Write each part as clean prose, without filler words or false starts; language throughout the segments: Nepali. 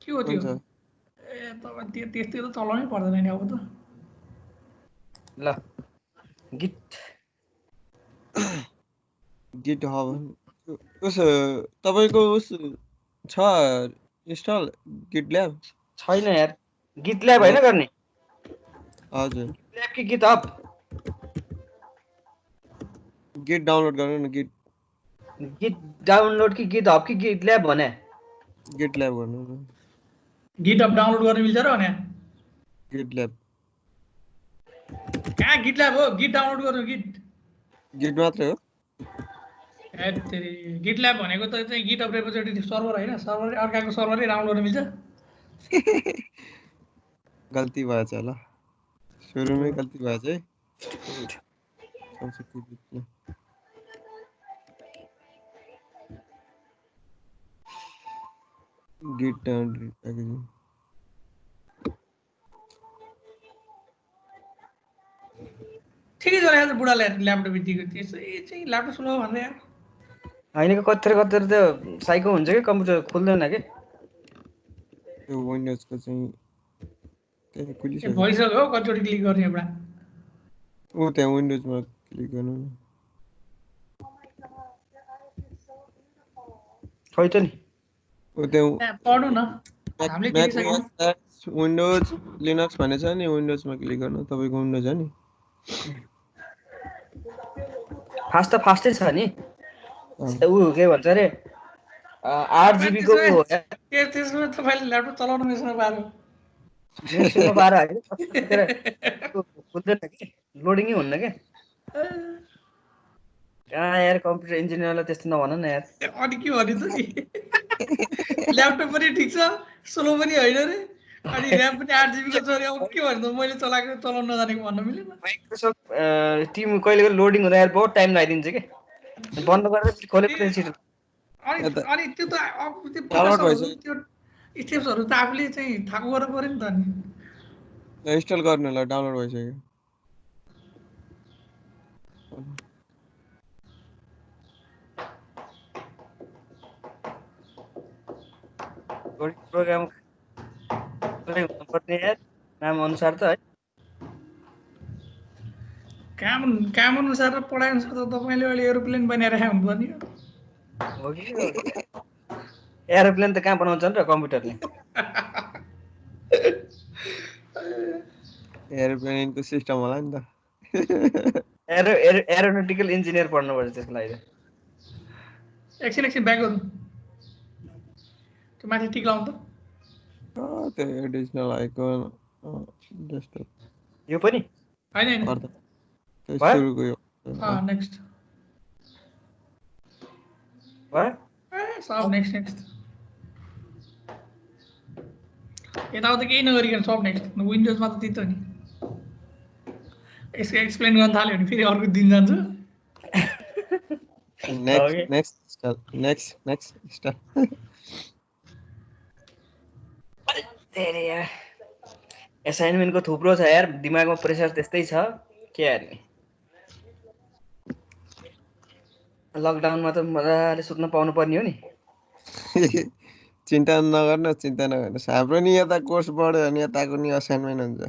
के हो त्यो? ए तपाईँ त्यस्तै त चलाउनै पर्दैन नि अब त। ल गिट हब उस तपाईँको उस छ इन्स्टल गिटल्याब? छैन यार, गिटल्याब होइन गर्ने, हजुर गिटल्याब कि गिटहब? गिट डाउनलोड गर्नु न, गिट डाउनलोड कि गिटहब कि गिटल्याब भने? गिटल्याब गर्नु न। गिटहब डाउनलोड गर्न मिल्छ र भने? गिटल्याब कहाँ गिटल्याब हो? गिट डाउनलोड गर्नु, गिट मात्रै हो। तेरि गिटल्याब भनेको त चाहिँ गिटहब रेपोजिटरी सर्भर होइन, सर्भर अर्काको सर्भरै डाउनलोड गर्न मिल्छ। गल्ती भएछ होला, सुरुमै गल्ती भएछ है। गिट डाउनलोड प्याकेजिङ ठिकै छ यार, बुढाले ल्यापटप बित्तिको त्यसै चाहिँ ल्यापटप स्लो भन्दै यार। होइन कि कतिखेर त साइको हुन्छ कि कम्प्युटर खुल्दैन कि। त्यो विन्डोजको चाहिँ त्यही खुलिसक्यो। भइसक्यो कतिचोटि क्लिक गर्ने एउटा। ओ त्यहाँ विन्डोजमा क्लिक गर्नु न। खै त नि ओ त्यहाँ पढ्नु न, हामीले खेलिसक्यौँ। विन्डोज लिनक्स भन्ने छ नि, विन्डोजमा क्लिक गर्नु। तपाईँको विन्डोज हो नि, फास्ट त फास्टै छ नि। ऊ के भन्छ अरे 8 GB को हो यार। त्यसमा तपाईँले ल्यापटप चलाउनु मिल्छ पारो। मेसिनमा पार होइन, खुल्दैन कि, लोडिङै हुन्न के। कहाँ यार, कम्प्युटर इन्जिनियरलाई त्यस्तो नभन न यार। अनि के भने त नि, ल्यापटप पनि ठिक छ, स्लो पनि होइन रे, अनि ऱ्याम पनि 8 GB को छ अरे। अब के भन्नु, मैले चलाउन नजानेको भन्न मिलेन। माइक्रोसफ्ट टिम कहिले कहिले लोडिङ हुँदा यार बहुत टाइम लगाइदिन्छ कि, बन्द गरेर खोलेपछि छिटो। अनि त्यो त अब त्यो स्टेप्सहरू त आफूले चाहिँ थाहा गर्नु पर्यो नि त। नि इन्स्टल गर्नुलाई डाउनलोड भइसक्यो। प्रोग्राम हुनुपर्ने यार, नाम अनुसार त है। काम अनुसार र पढाइ अनुसार त तपाईँले अहिले एरोप्लेन बनाएर हुनुपर्ने हो कि एरोप्लेन त कहाँ बनाउँछ नि र कम्प्युटरले। एरोप्लेनको सिस्टम होला नि त। एरोनोटिकल इन्जिनियर पढ्नुपर्छ त्यसको लागि। एकछिन ब्याक गर्नु, त्यो माथि टिक लाउनु त। त्यो एडिसनल आइकन डेस्कटप यो पनि होइन त्यो सुरुको यो नेक्स्ट भयो सब नेक्स्ट यताउता केही नगरिकन सब नेक्स्ट। विन्डोजमा त त्यही त नि, यसको एक्सप्लेन गर्न थाल्यो भने फेरि अर्को दिन जान्छ। नेक्स्ट एसाइनमेन्टको थुप्रो छ यार, दिमागमा प्रेसर त्यस्तै छ के हेर्ने। लकडाउनमा त मजाले सुत्न पाउनु पर्ने हो नि। चिन्ता नगर्नुहोस्। हाम्रो नि यता कोर्स बढ्यो भने यताको नि असाइनमेन्ट हुन्छ।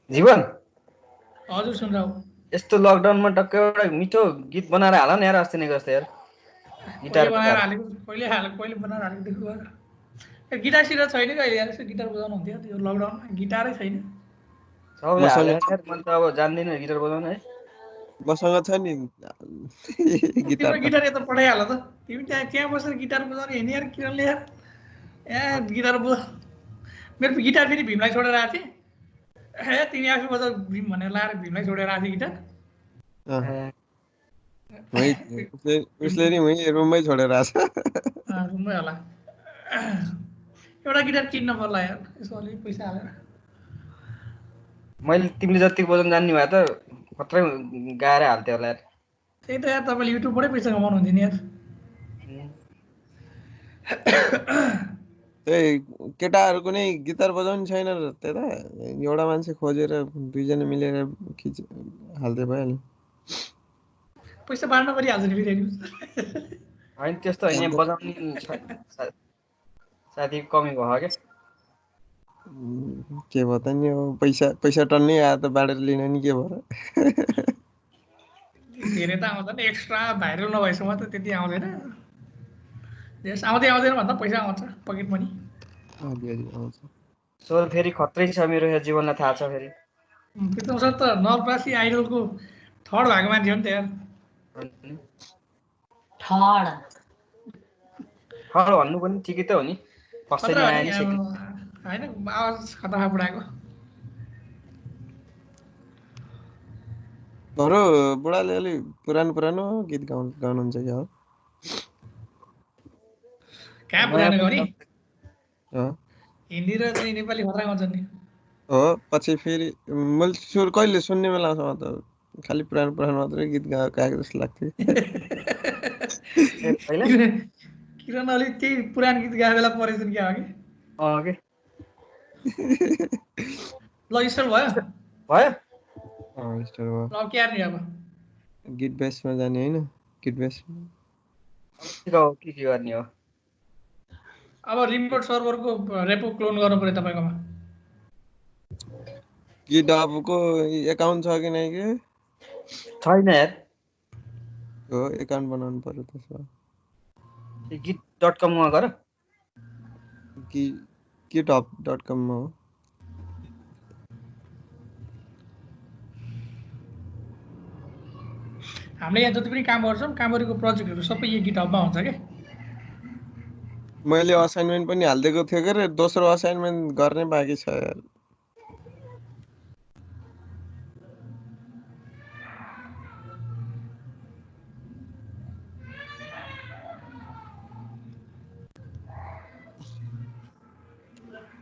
जीवन हजुर सुन रहा यस्तो लकडाउनमा टक्कै एउटा मिठो गीत बनाएर हाल न यार, अस्ति नै जस्तो यार। गिटार बनाएर हालेको, कहिले बनाएर हालेको देखो। गिटार सिटार छैन कि अहिले यार, यसो गिटार बजाउनु हुन्थ्यो। त्यो लकडाउनमा गिटारै छैन। सबले हाले यार, मैले त अब जान्दिनँ गिटार बजाउन है। मसँग छ नि तिम्रो गिटार यता पठाइहाल त। तिमी त्यहाँ बसेर गिटार बजाउने हिँड्ने यार किरणले यार। गिटार बजा। मेरो गिटार फेरि भीमलाई छोडेर आएको थिएँ। तिमी आफै बजाऊ भीम भनेर लाएर भीमलाई छोडेर आएको थिएँ गिटार। उसले नि वहीँ रुममै छोडेर आछ। रुममै होला। एउटा गिटार किन्न पर्ला यार, यसो अलिक पैसा हालेर। मैले तिमीले जतिको बजाउन जान्ने भए त खत्रै गाएर हाल्थ्यो होला यार। त्यही त यार तपाईँले युट्युबबाटै पैसा कमाउनु हुन्छ नि यार। त्यही केटाहरू कुनै गिटार बजाउने छैन र त्यता एउटा मान्छे खोजेर दुईजना मिलेर खिच हाल्दै भइहाल्यो। पैसा बाँड्न परिहाल्छ नि फेरि। होइन त्यस्तो होइन बजाउने साथी कमी भयो क्या। के भयो त नि अब पैसा टन्नै आयो त बाँडेर लिन नि के भयो र। धेरै त आउँदैन, एक्स्ट्रा भाइरल नभएसम्म त त्यति आउँदैन। आउँदै आउँदैन भन्दा पैसा आउँछ, पकेट मनी। अलि आउँछ। सो फेरि खत्रै छ मेरो यो जीवनलाई थाहा छ फेरि। प्रितम सर त नवलपरासी आइडलको थर्ड भएको मान्छे हो नि त यार। थर्ड भन्नु पनि ठिकै त हो नि, फर्स्ट खतरा हो आयो नि नि अब, सेकेन्ड। होइन आवाज खतरा बुढाको। हाम्रो बुढाले अलि पुरानो गीत गाउनुहुन्छ क्या हो। कहाँ पुरानो गाउने, हो हिन्दी र चाहिँ नेपाली खतरा गाउँछन् नि। हो पछि फेरि मैले कहिले सुन्ने बेलामा त खालि पुरानो मात्रै गीत गाएको जस्तो लाग्थ्यो। किरण अलिक त्यही पुरानो गीत गाएको बेला परेछन् क्या हो कि। ल स्टार्ट भयो भयो भयो। ल के हार्ने अब। गीत बेसमा जाने होइन, गीत बेस के गर्ने हो। अब रिमोट सर्भरको रेपो क्लोन गर्नु पर्यो तपाईँकोमा। गीत अपको एकाउन्ट छ कि नै के छैन यार। हो एकाउन्ट बनाउनु पर्यो त्यसमा। git.com मा गर। github.com मा हो। हामीले यहाँ जति पनि काम गर्छौँ, कामरीको प्रोजेक्टहरू सबै यो गिटहबमा हुन्छ क्या। मैले असाइनमेन्ट पनि हालिदिएको थियो के अरे, दोस्रो असाइनमेन्ट गर्ने बाँकी छ यार।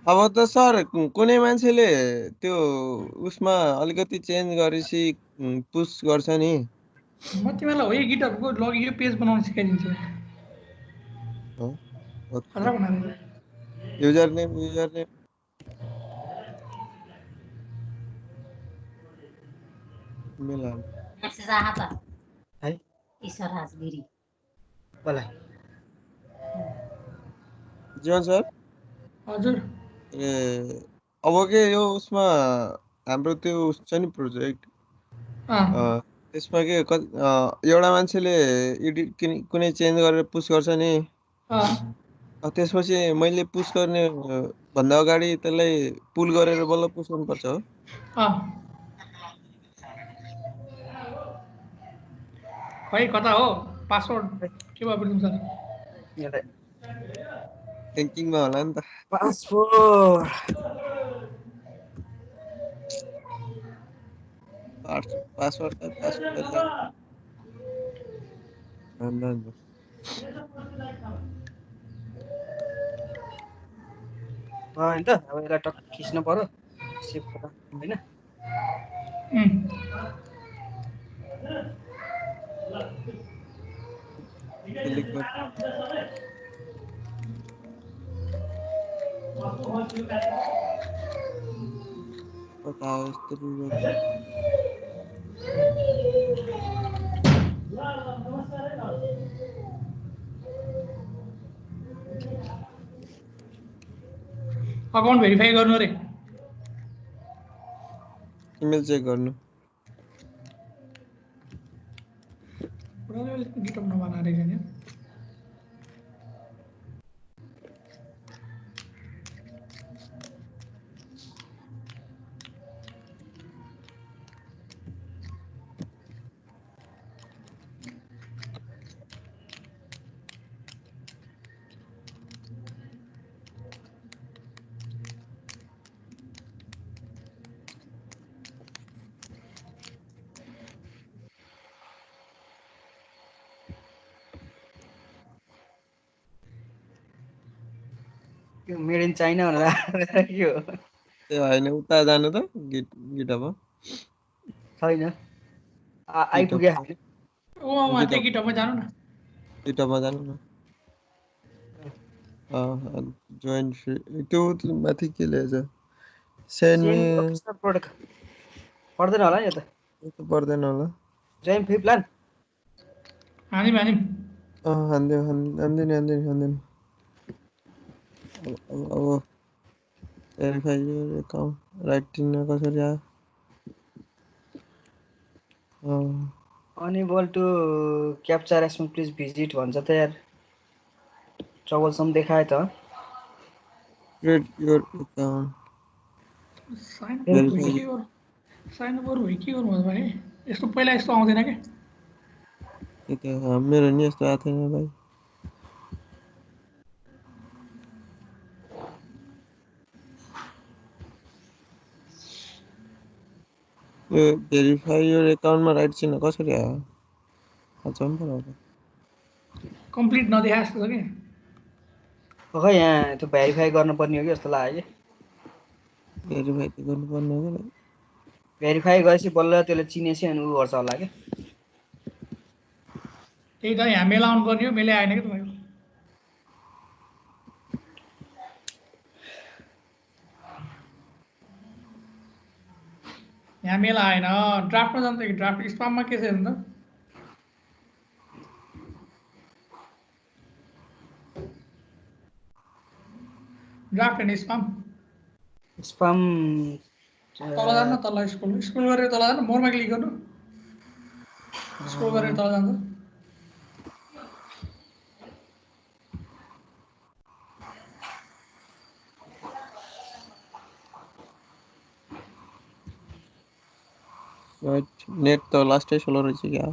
अब त सर कुनै मान्छेले त्यो उसमा अलिकति चेन्ज गरेपछि पुस गर्छ नि। म तिमीलाई हो यो गिटहबको लगइन यो पेज बनाउन सिकाइदिन्छु। खतरा बनाएर युजर नेम इमेल हाल। मेसेज आहा त है ईश्वर राजगिरी बोला जीवन सर हजुर। ए अब के यो उसमा हाम्रो त्यो उस छ नि प्रोजेक्ट, त्यसमा के एउटा मान्छेले एडिट कुनै चेन्ज गरेर पुस गर्छ नि। त्यसपछि मैले पुस गर्ने भन्दा अगाडि त्यसलाई पुल गरेर बल्ल पुस गर्नुपर्छ हो। खै कता हो पासवर्ड के भयो प्रितम सर। ब्याङ्किङमा होला नि त। पासपोर्ट पासवर्ड होइन त अब यसलाई टक्क खिच्नु पर्यो, सेभ होइन। अकाउन्ट भेरिफाई गर्नु अरे। इमेल चेक गर्नु। गिटहब नबना रहेछ नि। मेड इन चाइना भनेर के हो। त्यो होइन उता जानु त गिटहब छैन आइपुग्यो। वहाँ त्यही गिटहबमा जानु न। गिटहबमा जानु न। जोइन फ्री त्यो माथि के लेखेछ सेन्ड मी प्रोडक्ट पर्दैन होला नि यो त पर्दैन होला जोइन फ्री प्लान हानिम हान्दैन अब भेरिफाई योर एकाउन्ट राइटिङ कसरी आयो अनेबल टु क्याप्चर एसएम प्लिज भिजिट भन्छ त यार ट्रबलसम देखायो त create your account sign up गरौँ है के गर्नु भने यस्तो पहिला यस्तो आउँदैन के मेरो नि यस्तो आएको थिएन भाइ यो भेरिफाई योर एकाउन्टमा राइट चिन्ह कसरी आयो अचम्म पो लाग्यो कम्प्लिट नदेखा जस्तो छ कि खै यहाँ त्यो भेरिफाई गर्नुपर्ने हो कि जस्तो लाग्यो कि भेरिफाई त गर्नुपर्ने हो कि भेरिफाई गरेपछि बल्ल त्यसले चिनेपछि अनि उ गर्छ होला कि त्यही त यहाँ मेल आउनु पर्ने हो मेलै आएन कि तपाईँको यहाँ मेल आएन ड्राफ्टमा जान्छ कि ड्राफ्ट स्पाममा के छ हेर्नु त ड्राफ्ट एन्ड स्पाम तल जानु न तल स्कुल गरेर तल जानु मोरमा क्लिक गर्नु स्कुल गरेर तल जान्छ नेट त लास्टै स्लो रहेछ क्या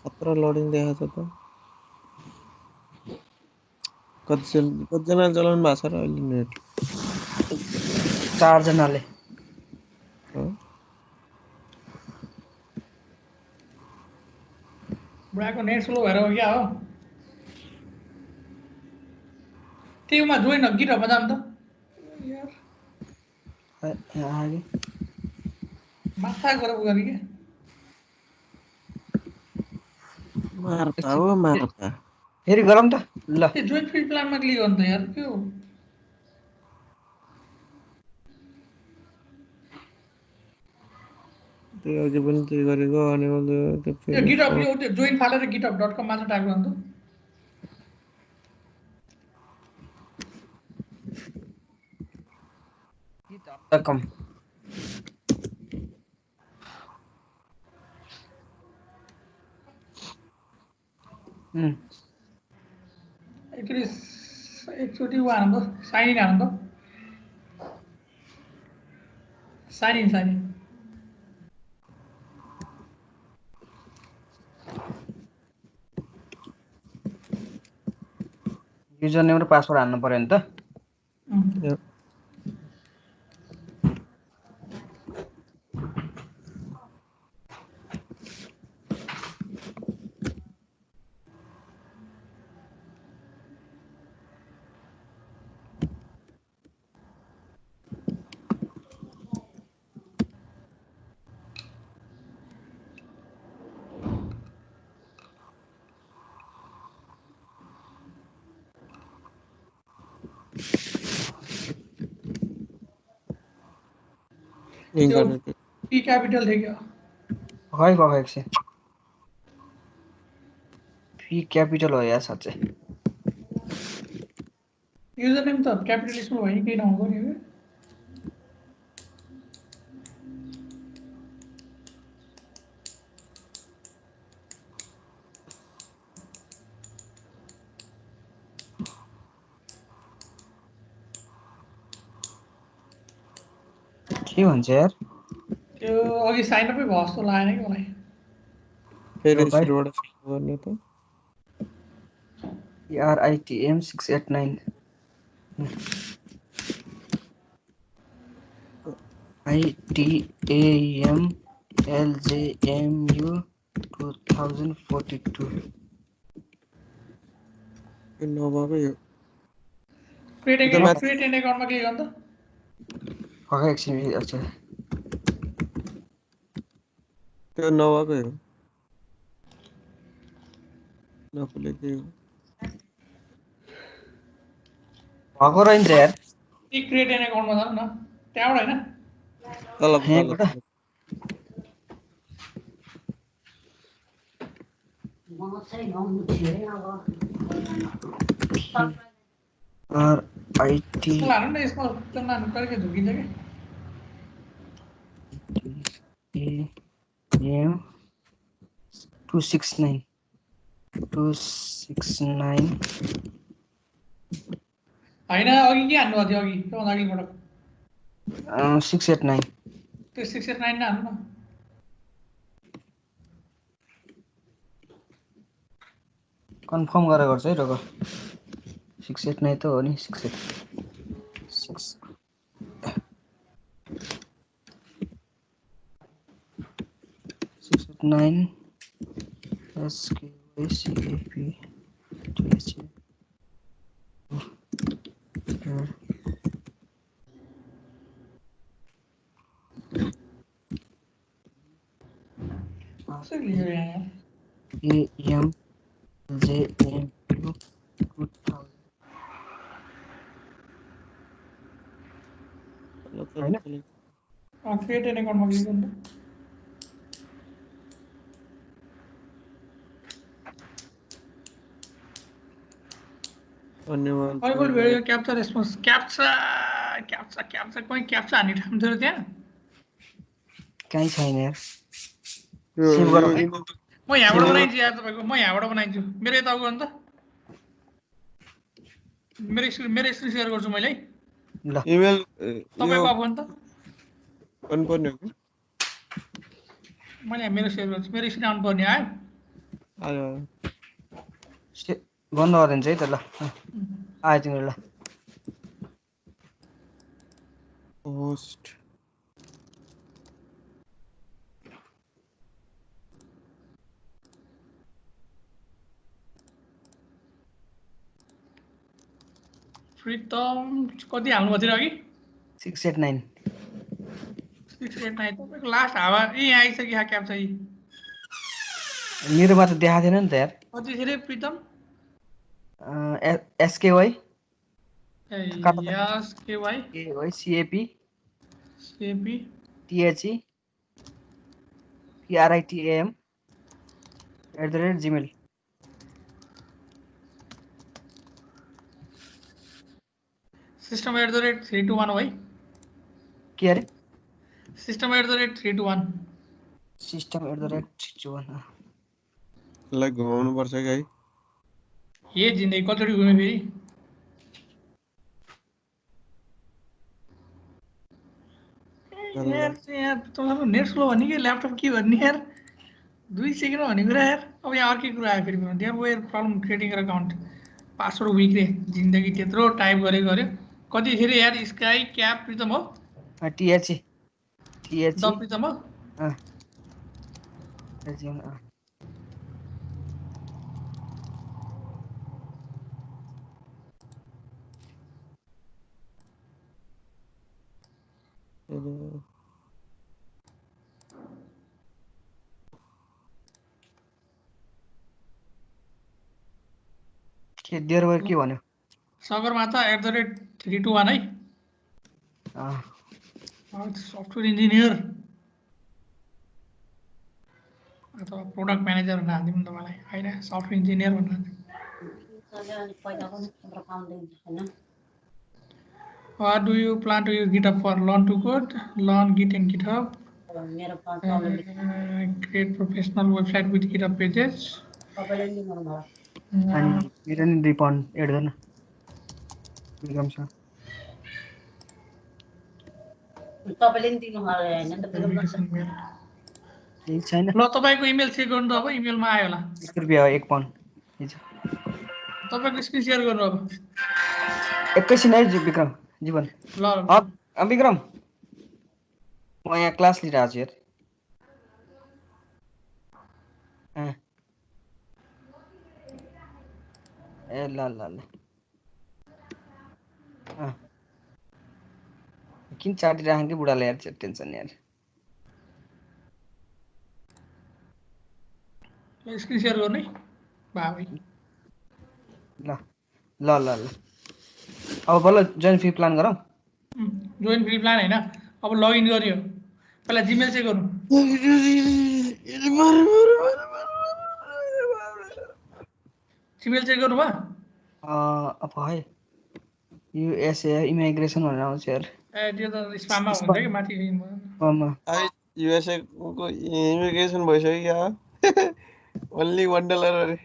खतरा लोडिङ देखाएको छ त कतिजना चलाउनु भएको छ र अहिले नेट 4 जनाले बुढाको नेट स्लो भएर हो क्या हो त्योमा जोइन गिटहबमा जानु त यार माथा गरौँ गर्ने के मार्ता फेरि गरौँ त ल त्यो जोइन फ्री प्लानमा क्लिक गर्नु त यार के हो त्यो अघि पनि त्यही गरेको अनि त्यो गिटहब यो त्यो जोइन फालेर github.com मात्र टाइप गर्नु त कम एकचोटि उ हाल्नु त साइन इन हाल्नु त साइन इन युजर नेम र पासवर्ड हाल्नु पर्यो नि त पी क्यापिटल थियो क्या खै गएको छ पी क्यापिटल हो यार साँच्चै युजर नेम त क्यापिटल स्मल भयो नि केही नहुँदो नि के भन्छ यार त्यो अघि साइन अपै भयो जस्तो लागेन कि मलाई फेरि सुरुबाट गर्ने त RITM 689 ITAM LJMU 2042 यो नभएको यो क्रिएट त्यो एन माथि क्रिएट एन अकाउन्टमा क्लिक गर्नु त हक एकछिन अच्छा त्यो नभएको यो नखुलेको यो भएको रहेछ यार यी क्रिएट एन अकाउन्टमा जानु न त्यहाँबाट हैन तल यहाँबाट म चाहिँ गाउनु थियो अब RIT यसमा हाल्नु न यसमा त्यो नाम कहिले झुकिन्छ कि AM 269 हैन अघि के हान्नु थियो अघि त्योभन्दा अघिबाट 689 त्यो 689 नै हाल्नु न कन्फर्म गरेर गर्छ है रक 689 त हो नि 68 689 SKYCAP THA कसरी लियो यहाँ AM JM 2000 हैन क्रिएट एन अकाउन्टमा क्लिक गर्नु अन्यमा अहिले भेट्यो क्याप्चा रेस्पोन्स क्याप्चा कोही क्याप्चा हान्ने ठाउँ थियो त्यहाँ कहीँ छैन यार यो सेभ गरौँ है म यहाँबाट बनाइदिन्छु यार तपाईँको म यहाँबाट बनाइदिन्छु मेरो यता गर्नु त मेरो स्क्रिन सेयर गर्छु मैले है ल इमेल तपाईँको अफ गर्नु त गर्नु पर्ने हो कि मैले मेरो सेयर गर्छु मेरो स्क्रिन आउनु पर्ने आयो आयो बन्द गरिदिन्छ है त ल आयो तिम्रो ल होस्ट प्रितम कति हाल्नु थियो अघि 689 689 तपाईँको लास्ट हावा यहीँ आइसक्यो क्याप्चा यी मेरोमा त देखाएको थिएन नि त यार कति थियो Pritam SKY SKY CAP CAP THE PRITAM @gmail system @321 हो है के अरे सिस्टम @321 सिस्टम @321 लाई घुमाउनु पर्छ कि है ये जिन्दगी कतिचोटि घुम्यो फेरि यार तपाईँको नेट स्लो भन्ने कि ल्यापटप के भन्ने यार 2 सेकेन्ड भन्ने कुरा यार अब यहाँ अर्कै कुरा आयो फेरि there were problem creating account password weak रे जिन्दगी त्यत्रो टाइप गर्यो कतिखेर यार स्काई क्याप प्रितम हो THE द प्रितम हो के देयर के भन्यो सगरमाथा @321 है सफ्टवेयर इन्जिनियर अथवा प्रोडक्ट म्यानेजर भनेर हालिदिउँ तपाईँलाई होइन सफ्टवेयर इन्जिनियर भनेर What do you plan to use GitHub for? Learn to code, learn Git and GitHub, create professional website with GitHub pages. अनि मेरो नि 2 पाउन्ड एड गर्न बिगम छ तपाईले नि दिनु होला हैन त केही छैन ल तपाईँको इमेल चेक गर्नु त अब इमेलमा आयो होला 1 रुपैयाँ 1 पाउन्ड तपाईँको स्क्रिन सेयर गर्नु अब एकैछिन है विक्रम जीवन ल विक्रम म यहाँ क्लास लिइरहेको छु यार ए ल ल ल किन चाटिरहेको कि बुढाले यार टेन्सन यार स्क्रिन सेयर गर्ने भाइ ल ल ल ल अब बल्ल जोइन फी प्लान गरौँ जोइन फ्री प्लान होइन अब लगइन गरियो पहिला जिमेल चेक गर्नु जिमेल चेक गर्नु भयो अब है युएसए इमिग्रेसन भनेर आउँछ यार ए त्यो त स्पाममा हुन्छ कि माथि युएसए को इमिग्रेसन भइसक्यो ओन्ली $1 अरे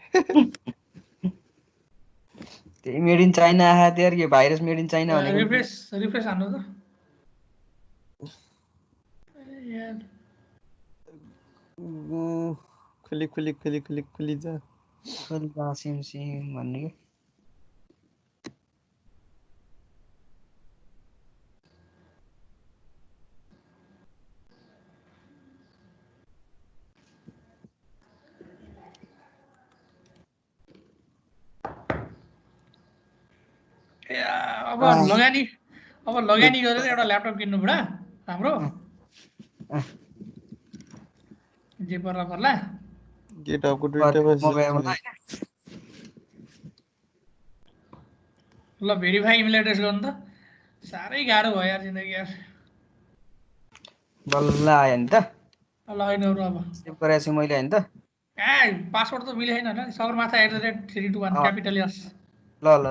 त्यो मेड इन चाइना आयो त्यो यार यो भाइरस मेड इन चाइना भनेको रिफ्रेस हान्नु त यार खुली जा सिम सिम भन्ने के अब लगानी गरेर एउटा ल्यापटप किन्नु बुढा राम्रो जे पर्ला पर्ला गेटअपको ट्विटरमा ल भेरिफाई इमेल एड्रेस गर्नु त साह्रै गाह्रो भयो यार जिन्दगी यार बल्ल आयो नि त लगाइनहरू अब सेभ गरेको छु मैले हैन त पासवर्ड त मिलेन हैन सगरमाथा @321 क्यापिटल एस ल ल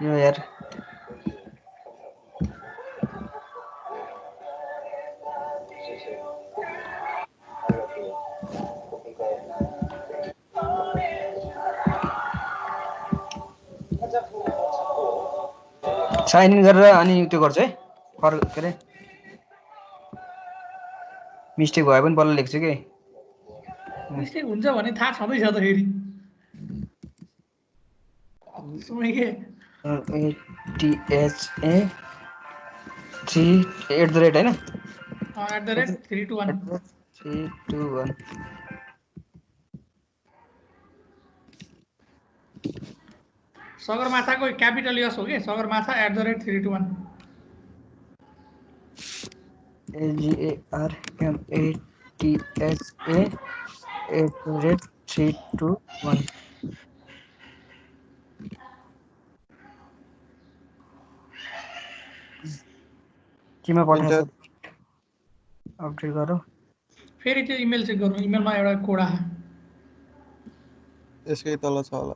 यो यार साइन इन गरेर अनि त्यो गर्छु है के अरे मिस्टेक भयो भने बल्ल लेख्छु के मिस्टेक हुन्छ भने थाहा छँदैछ त फेरि सुमेके ATHA 3 @ हैन @321 321 सगरमाथाको क्यापिटल यस हो के सगरमाथा @321 AGRMATHA @321 केमा पठाउँछ अपडेट गरौ फेरि त्यो इमेल चेक गरौँ इमेलमा एउटा कोड आयो यसकै तल छ होला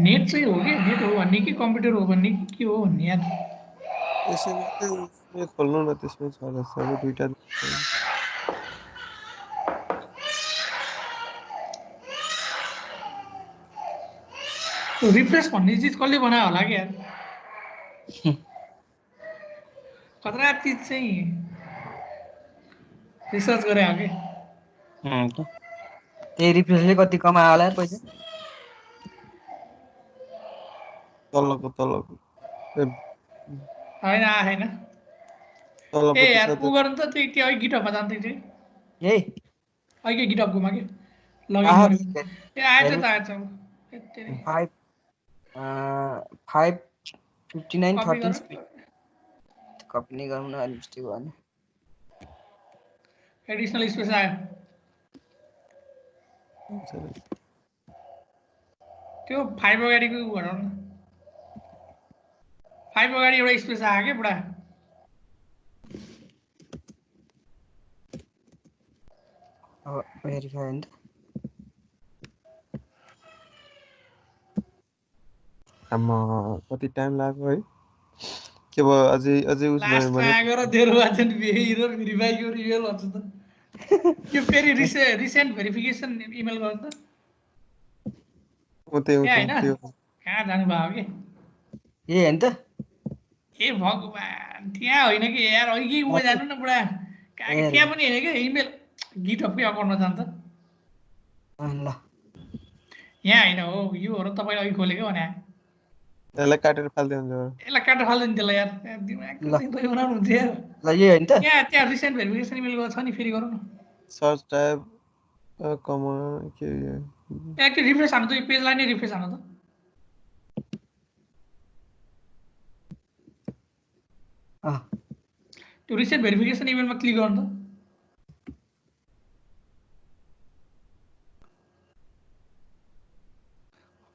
नेट चाहिँ हो कि नेट हो भन्ने कि कम्प्युटर हो भन्ने कि के हो भन्ने यार यसै खोल्नु न त्यसमै छ होला सबै दुईटा रिफ्रेस भन्ने चिज कसले बनायो होला कि यार खतरा चिज चाहिँ रिसर्च गरे हो कि त्यही रिफ्रेसले कति कमायो होला पैसा तलको होइन आएन ए यार उ गर्नु त त्यो अघि गिटअपमा जान्थ्यो त्यो यही अघि गिटअपकोमा के लगइन गर्नु ए आएछ त आएछ 55913 कपी नै गरौँ न अलि मिस्टेक भयो भने एडिसनल स्पेस आयो त्यो 5 अगाडिको गरौँ न 5 अगाडि एउटा स्पेस आयो के बुढा अब भेरिफाई हैन आमा कति टाइम लाग्यो है के भयो अझै उस भयो भने आगर तेरो वाचन भेरिफाई गरियो रियल भन्छ त यो फेरि रिसेन्ट भेरिफिकेसन इमेल गर्नु त उतै त्यो कहाँ जानु भयो के ए हैन त ए भगवान त्यहाँ होइन कि यार अघि उमा जानु न बुढा त्यहाँ पनि होइन कि इमेल गिटअपकै अकाउन्टमा जान्छ ल यहाँ होइन हो यो हो र तपाईँले अघि खोलेको भने त्यसलाई काटेर फाल्दै हुन्छ यसलाई काटेर फाल्दैन त्यसलाई यार दिमागको ल। चाहिँ दही बनाउनु हुन्छ यार ल यही होइन त त्यहाँ रिसेन्ट भेरिफिकेसन इमेल छ नि फेरि गरौँ न सर्च ट्याब कमन के यहाँ के रिफ्रेस हान्नु त यो पेजलाई नै रिफ्रेस हान्नु त अँ, त्यो रिसेन्ट भेरिफिकेसन इमेलमा क्लिक गर्नु त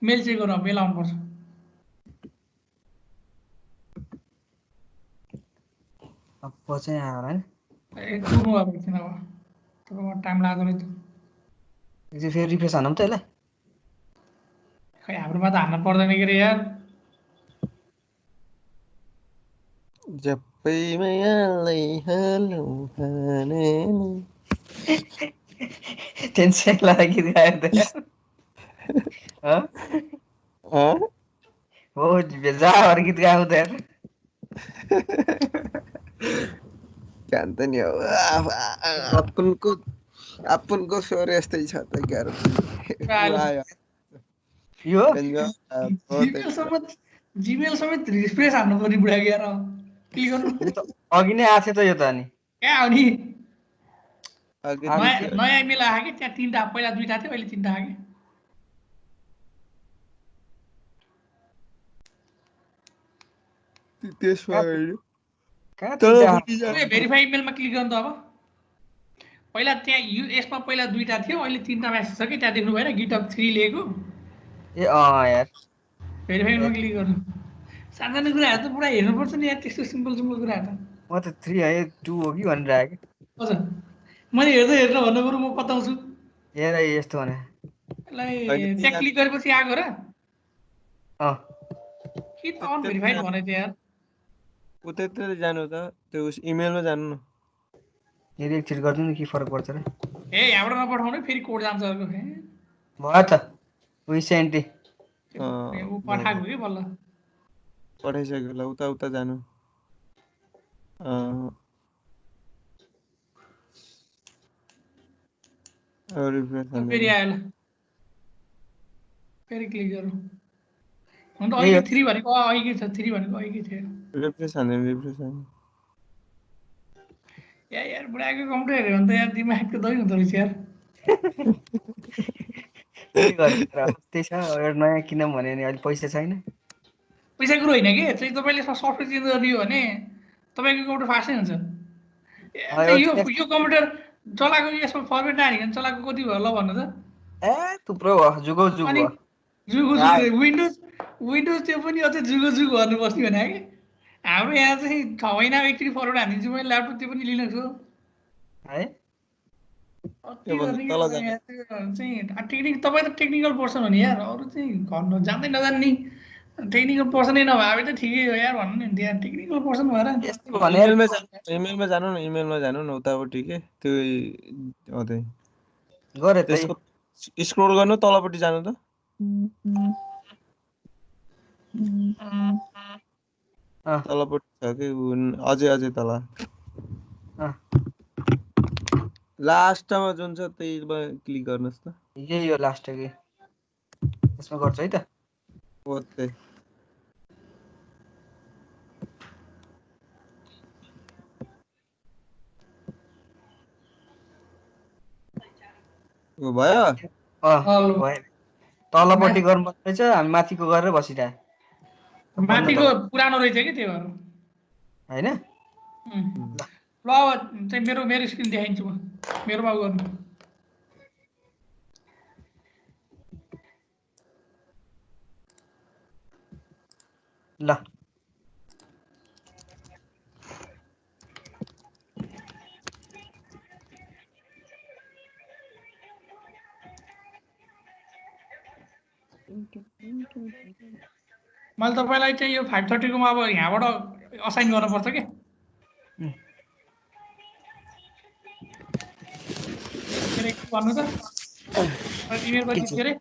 मेल चेक गर्नु मेल आउनुपर्छ अब चाहिँ आयो होला हैन कुर्नु अब एकछिन अब तपाईँको टाइम लाग्दो रहेछ एकचोटि फेरि रिफ्रेस हानौँ त यसलाई खै हाम्रोमा त हान्न पर्दैन के अरे यार जप्पै मायालाई हालौ हानेन टेन्सन लाग्यो गीत गायो त यार हँ? हो बेजार गीत गाएको त यार कान्त नि हो आपुनको स्वर यस्तै छ त गाह्रो यो जिमेल समेत रिफ्रेस हान्नु पर्ने बुढा गएर क्लिक गर्नु अघि नै आएको थियो त यो त अनि कहाँ हो नि अघि नयाँ इमेल आयो कि त्यहाँ 3टा पहिला 2टा थियो अहिले 3टा आयो कि त्यसमा कहाँ भेरिफाई इमेलमा क्लिक गर्नु त अब पहिला त्यहाँ यसमा पहिला 2टा थियो अहिले 3टा म्यासेज छ कि त्यहाँ देख्नु भएन गिटअप 3 लेखेको ए अँ यार भेरिफाईमा क्लिक गर्नु साधारण कुराहरू त पुरा हेर्नुपर्छ नि यार त्यस्तो सिम्पल कुराहरू त म त 3 है 2 हो कि भनेर आयो कि हजुर मैले हेरेर भन्नु बरु म बताउँछु हेर यस्तो भने त्यहाँ क्लिक गरेपछि आएको र अँ के त अनभेरिफाइड भने त यार उतैतिर जानु त त्यो इमेलमा जानु न फेरि एकचोटि गरिदिनु के फरक पर्छ र ए यहाँबाट नपठाउनु फेरि कोड जान्छ अर्को भयो त विसेन्टी ऊ पठाएको कि बल्ल पठाइसक्यो ल उता उता जानु फेरि आयो ल फेरि क्लिक गरौँ अन्त अहिले 3 भनेको अहिले छ 3 भनेको अहिले थियो रिफ्रेस हान्नु यार बुढाको कम्प्युटर हेऱ्यो भने त यार दिमागको दही हुँदो रहेछ यार त्यही छ एउटा नयाँ किनौँ भने नि अहिले पैसा छैन पैसा कुरो होइन कि चाहिँ तपाईँले सफ्टवेयर चेन्ज गरिदियो भने तपाईँको कम्प्युटर फास्टै हुन्छ यो कम्प्युटर चलाएको यसमा फर्मेट नहालिकन चलाएको कति भयो ल भन्नु त ए थुप्रो भयो जुगो जुग भयो विन्डोज त्यो पनि अझै जुगो जुग गर्नु बस्ने भने कि हाम्रो यहाँ चाहिँ 6 महिना एकचोटि फर्मेट हानिदिन्छु मैले ल्यापटप त्यो पनि लिनको छु है तपाईँ त टेक्निकल पर्सन हो नि यार अरू चाहिँ गर्नु जान्दै नजान्ने टेक्निकल पर्सनै नभए त ठिकै हो यार भन्नु नि त्यहाँ टेक्निकल पर्सन भएर इमेलमा जानु न उतापट्टि के त्यो गरे त्यसको स्क्रोल गर्नु तलपट्टि जानु त तलपट्टि छ कि अझै तल लास्टमा जुन छ त्यहीमा क्लिक गर्नुहोस् त यही हो लास्ट कि यसमा गर्छु है त हो त्यही भयो तलपट्टि गर्नु रहेछ हामी माथिको गरेर बसिरहे माथिको पुरानो रहेछ कि त्यो होइन ल अब चाहिँ मेरो स्क्रिन देखाइदिन्छु म मेरोमा गर्नु ल मैले तपाईँलाई चाहिँ यो 530 कोमा अब यहाँबाट असाइन गर्नुपर्छ के भन्नु त इमेल कति थियो अरे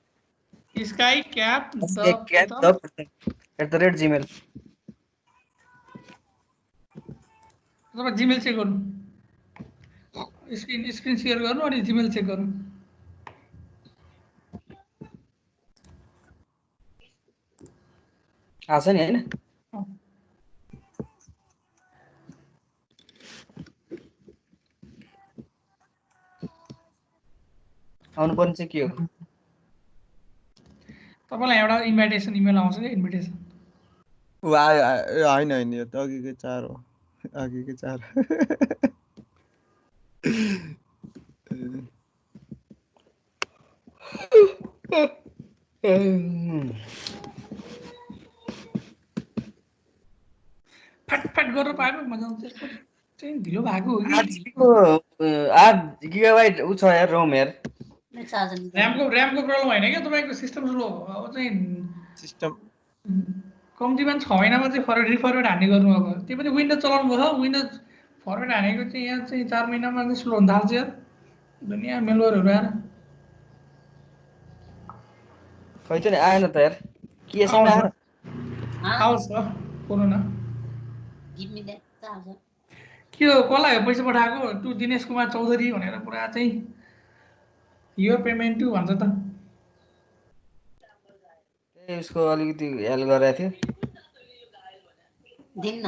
skycap@gmail तपाईँ जिमेल चेक गर्नु स्क्रिन सेयर गर्नु अनि जिमेल चेक गर्नु आछ नि हैन आउनु पर्ने चाहिँ के हो तपाईलाई एउटा इन्भिटेसन इमेल आउँछ के इन्भिटेसन होइन यो त अघिकै 4 हो अघिकै 4 फटफट गरेर पायो मजा आउँछ त्यसको चाहिँ ढिलो भएको हो कि 8 गिगाबाइट उ छ यार रोम यार ऱ्यामको प्रब्लम होइन क्या तपाईँको सिस्टम स्लो अब चाहिँ सिस्टम कम्तीमा 6 महिनामा चाहिँ रिफर्मेट हान्ने गर्नु अब त्यो पनि विन्डोज चलाउनु भयो विन्डोज फर्मेट हानेको चाहिँ यहाँ चाहिँ 4 महिनामा चाहिँ स्लो हुन थाल्छ यार दुनियाँ मेलवेयरहरू आएर खै त नि आएन त यार के यसमा आएन आउँछ कोरोना के हो कसलाई हो पैसा पठाएको टु दिनेश कुमार चौधरी भनेर पुरा चाहिँ यो पेमेन्ट टु भन्छ त उसको अलिकति हेल्प गरेको थियो दिन्न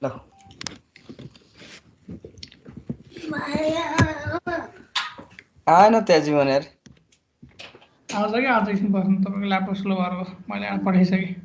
ल आएन त्यहाँ जीवन यार आउँछ कि आउँछ एकछिन बस्नु तपाईँको ल्यापटप स्लो भएर हो मैले पठाइसकेँ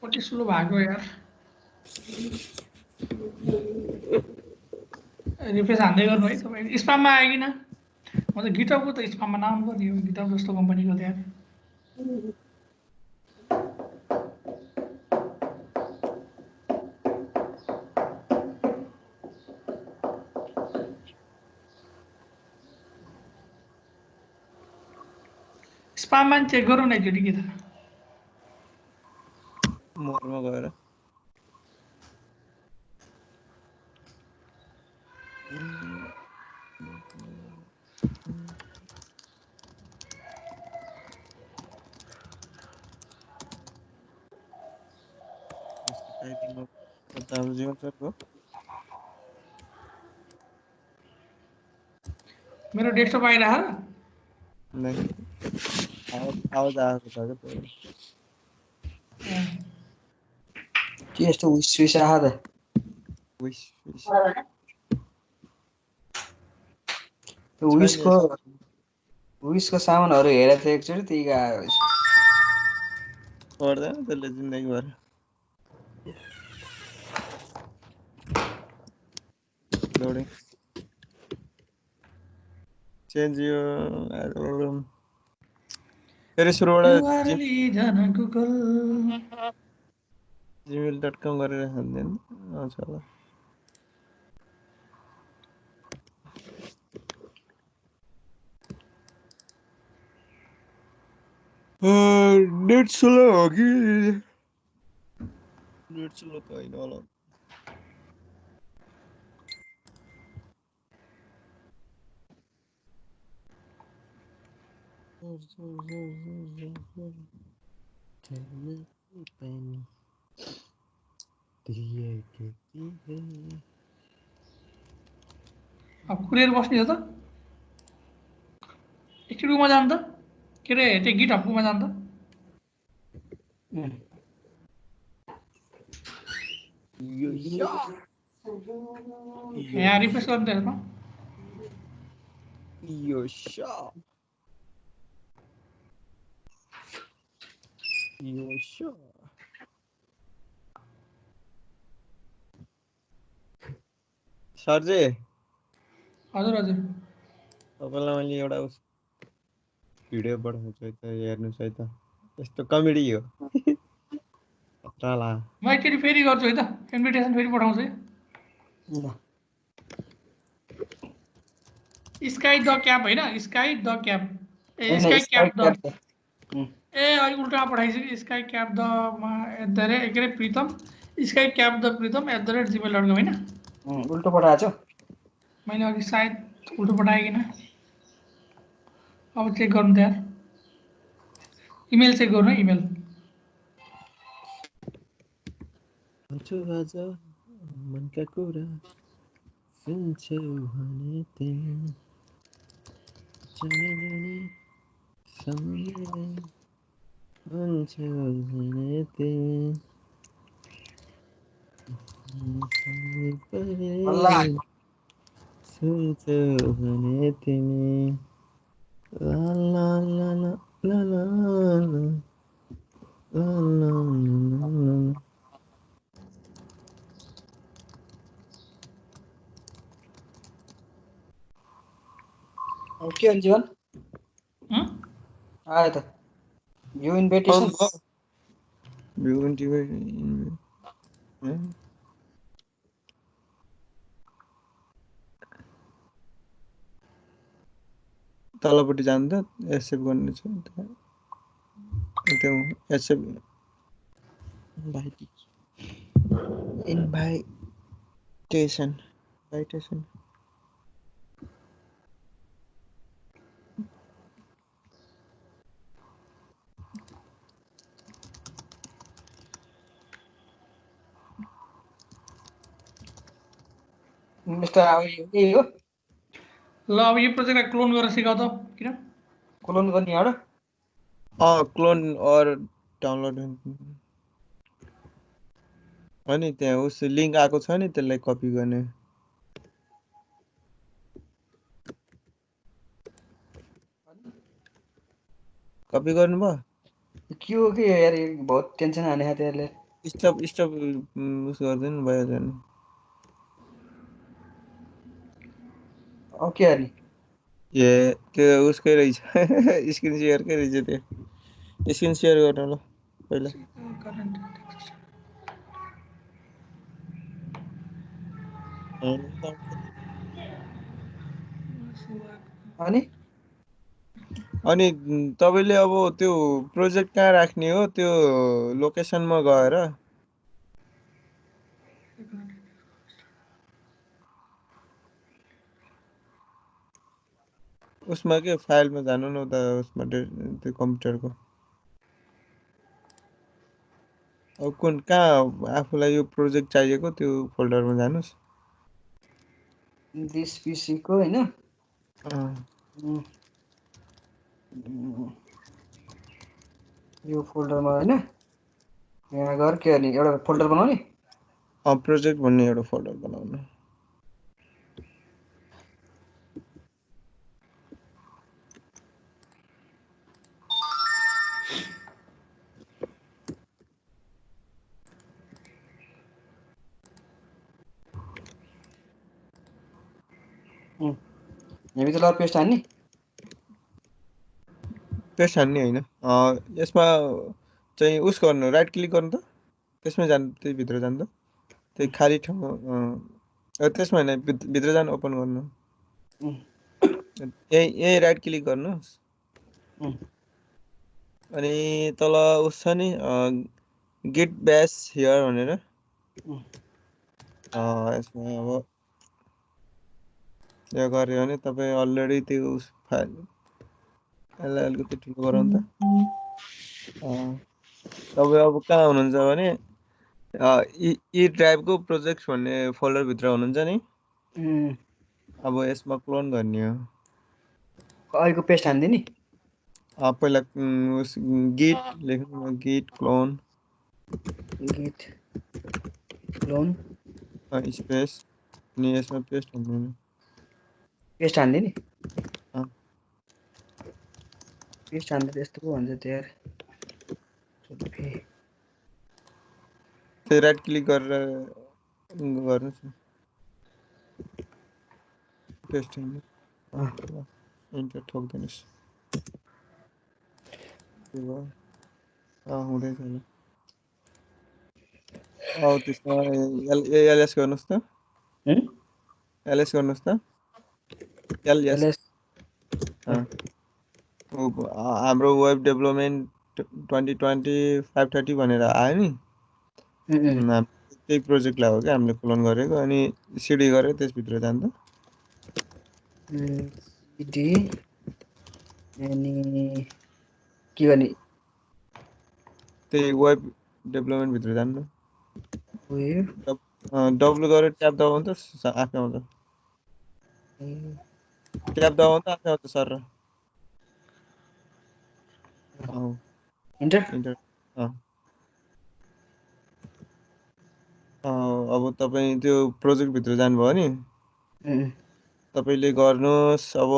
कति स्लो भएको यार रिफ्रेस हान्दै गर्नु है तपाईँ स्पाममा आयो कि न म त गिटअपको त स्पाममा नाम गर्ने हो गिटअप जस्तो कम्पनीको त्यहाँ स्पाममा चेक गरौँ न एकचोटि के त मोरमा गएर जीवन सरको मेरो डेस्कटप आइरह नहीं आवाज आएको छ क्या के यस्तो विश आहा त विश विशको सामानहरू हेरेको थिएँ एकचोटि त्यही आयो पर्दैन त्यसले जिन्दगीभर लोडिङ चेन्ज यो फेरि सुरुबाट gmail.com गरेर हान्दैन आउँछ होला नेट स्लो हो कि नेट स्लो त होइन होला अब कुरियर बस्ने हो त एकचोटि उमा जानु त के अरे त्यो गिट हबमा जानु त यहाँ रिफ्रेस गर्नु त हेर्नु सरजी हजुर हजुर तपाईँलाई मैले एउटा भिडियो पठाउँछु है त हेर्नुहोस् है त यस्तो कमेडी हो खतरा म एकचोटि फेरि गर्छु है त इन्भिटेसन फेरि पठाउँछु है स्काई द क्याप होइन sky the cap A sky cap the ए अहिले उल्टा पठाइसक्यो कि स्काई क्याप द के अरे Pritam sky cap the Pritam @gmail.com होइन उल्टो पठाएको छ मैले अघि सायद उल्टो पठाएँ किन अब चेक गर्नु त यार इमेल चेक गर्नु है इमेल आज मनका कुरा सुन्छौ भने तिमी जाने जाने सम्झने हुन्छौ भने तिमी अल्लाह सुन्छौ भने तिमी ला ला ला ला ला ला ला ला ला ला के हुन्छ जीवन आयो त यो इन्भिटेसन तलपट्टि जानु त एक्सेप्ट गर्नु छ त्यो एक्सेप्ट इन्भाइटेसन मिस्टर अब यही हो ल अब यो प्रोजेक्टलाई क्लोन गरेर सिकाउ त किन क्लोन गर्ने हो र क्लोन और डाउनलोड अनि त्यहाँ उस लिङ्क आएको छ नि त्यसलाई कपी गर्ने कपी गर्नुभयो के हो कि यार बहुत टेन्सन हाने खायो त्यसले स्टप उस गर्दैन भइहाल्छ नि के गर्ने ए त्यो उसकै रहेछ स्क्रिन सेयरकै रहेछ त्यो स्क्रिन सेयर गर्नु ल पहिला अनि तपाईँले अब त्यो प्रोजेक्ट कहाँ राख्ने हो त्यो लोकेसनमा गएर उसमा के फाइलमा जानु न उता उसमा त्यो कम्प्युटरको अब कुन कहाँ आफूलाई यो प्रोजेक्ट चाहिएको त्यो फोल्डरमा जानुहोस् दिस पीसीको हैन यो फोल्डरमा हैन यहाँ गएर के गर्ने एउटा फोल्डर बनाउने प्रोजेक्ट भन्ने एउटा फोल्डर बनाउनु यहाँभित्र पेस्ट हान्ने पेस्ट हान्ने होइन यसमा चाहिँ उस गर्नु राइट क्लिक गर्नु त त्यसमै जानु त्यही भित्र जानु त त्यही खाली ठाउँ त्यसमा होइन भित्र जानु ओपन गर्नु यही राइट क्लिक गर्नुहोस् अनि तल उस छ नि गेट ब्यास हियर भनेर यसमा अब यो गऱ्यो भने तपाईँ अलरेडी त्यो उस फाइल यसलाई अलिकति ठुलो गराउनु त तपाईँ अब कहाँ हुनुहुन्छ भने ई ड्राइभको प्रोजेक्ट भन्ने फोल्डरभित्र हुनुहुन्छ नि अब यसमा क्लोन गर्ने हो अहिलेको पेस्ट हान्दिए नि पहिला गिट लेख्नु गिट क्लोन स्पेस अनि यसमा पेस्ट हान्नु पेस्ट हान्दिए नि पेस्ट हान्दा त्यस्तो पो भन्छ त्यो यार त्यो राइट क्लिक गरेर गर्नुहोस् न पेस्ट हान्नु इन्टर ठोक्दिनुहोस् हुँदैछ ल त्यसमा एलएस गर्नुहोस् त एलएस गर्नुहोस् त एलएस हाम्रो वेब डेभलपमेन्ट 2020-530 भनेर आयो नि। त्यही प्रोजेक्टलाई हो क्या हामीले क्लोन गरेको अनि सिडी गरेर त्यसभित्र जान्छ। सिडी अनि के गर्ने त्यही वेब डेभलपमेन्ट भित्र जानु। वेब डब्लु गरेर ट्याब दबाउनु त आफै आउँछ। ट्याब दबाउनु त आफै आउँछ सर। इन्टर अब तपाईँ त्यो प्रोजेक्ट भित्र जानुभयो नि तपाईँले गर्नुहोस्। अब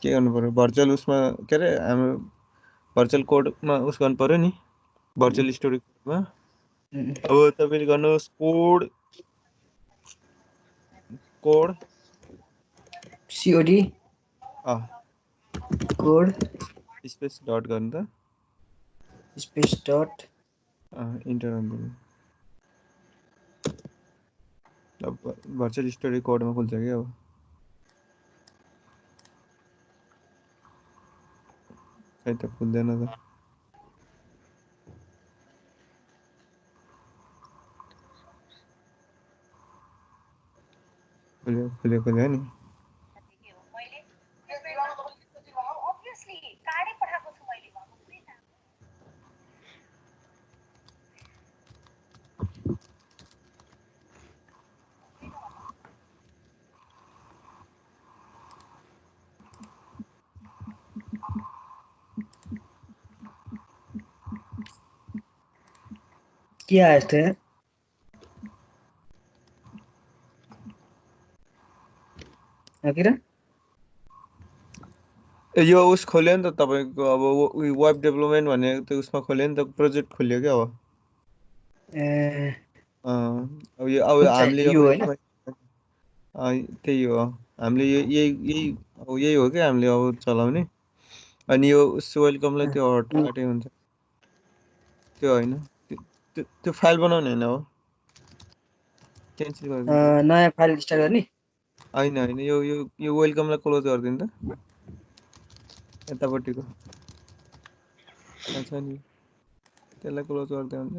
के गर्नु पर्यो भर्चुअल उसमा के अरे हाम्रो भर्चुअल कोडमा उस गर्नु पर्यो नि भर्चुअल स्टोरीमा। अब तपाईँले गर्नुहोस् code COD code space dot गर्नु त स्पेस डट इन्टर गर्नु। अब भर्चुअल स्टोरी कोडमा खुल्छ कि अब खै त खुल्दैन त। खुल्यो नि। के आयो यस्तो यो उस खोल्यो नि त तपाईँको अब वेब डेभलपमेन्ट भन्ने त्यो उसमा खोल्यो नि त प्रोजेक्ट खोल्यो क्या अब। अब यो अब हामीले त्यही हो हामीले यही हो क्या हामीले अब चलाउने। अनि यो वेलकमलाई त्यो हटाए हुन्छ त्यो होइन त्यो फाइल बनाउने होइन हो क्यान्सल गरिदिनु। नयाँ फाइल स्टार्ट गर्ने होइन यो वेलकमलाई क्लोज गरिदिनु त यतापट्टिको छ नि त्यसलाई क्लोज गर्दै हुन्छ।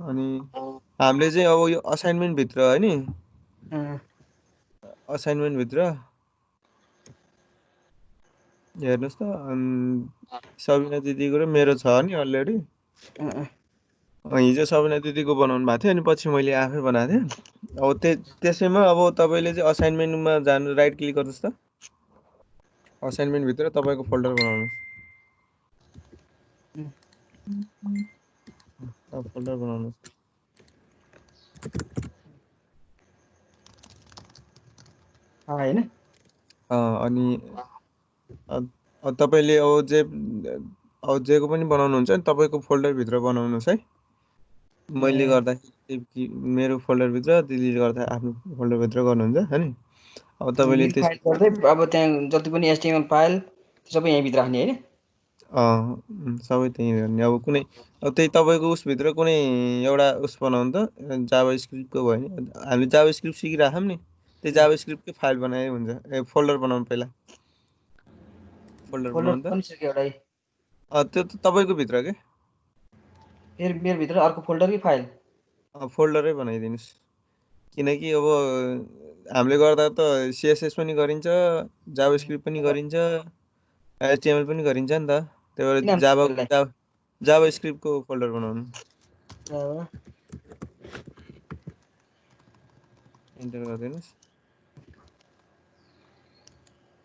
अनि हामीले चाहिँ अब यो असाइनमेन्ट भित्र है नि असाइनमेन्ट भित्र हेर्नुहोस् त सबिना दिदीको र मेरो छ नि अलरेडी। हिजो सबिना दिदीको बनाउनु भएको थियो अनि पछि मैले आफै बनाएको थिएँ। अब त्यसैमा अब तपाईँले चाहिँ असाइनमेन्टमा जानु राइट क्लिक गर्नुहोस् त असाइनमेन्ट भित्र तपाईँको फोल्डर बनाउनुहोस्। फोल्डर बनाउनुहोस्। अनि तपाईँले अब जेको पनि बनाउनुहुन्छ नि तपाईँको फोल्डरभित्र बनाउनुहोस् है। मैले गर्दाखेरि मेरो फोल्डरभित्र दिदीले गर्दा आफ्नो फोल्डरभित्र गर्नुहुन्छ है नि। अब तपाईँले अब त्यहाँ जति पनि एचटिएमएल फाइल सबै यहीँभित्र राख्ने होइन सबै त्यहीँ गर्ने। अब कुनै त्यही तपाईँको उसभित्र कुनै एउटा उस बनाउनु त जाभा स्क्रिप्टको भयो नि हामीले जाभा स्क्रिप्ट सिकिराखौँ नि त्यो जाभा स्क्रिप्टकै फाइल बनाए हुन्छ फोल्डर बनाउनु पहिला फोल्डर बनाउनु त त्यो त तपाईँको भित्र के मेरो भित्र अर्को फोल्डरकै फाइल फोल्डरै बनाइदिनुहोस्। किनकि अब हामीले गर्दा त सिएसएस पनि गरिन्छ जाभा स्क्रिप्ट पनि गरिन्छ एचटिएमएल पनि गरिन्छ नि त त्यही भएर जाभा स्क्रिप्टको फोल्डर बनाउनु। इन्टर गरिदिनुहोस्।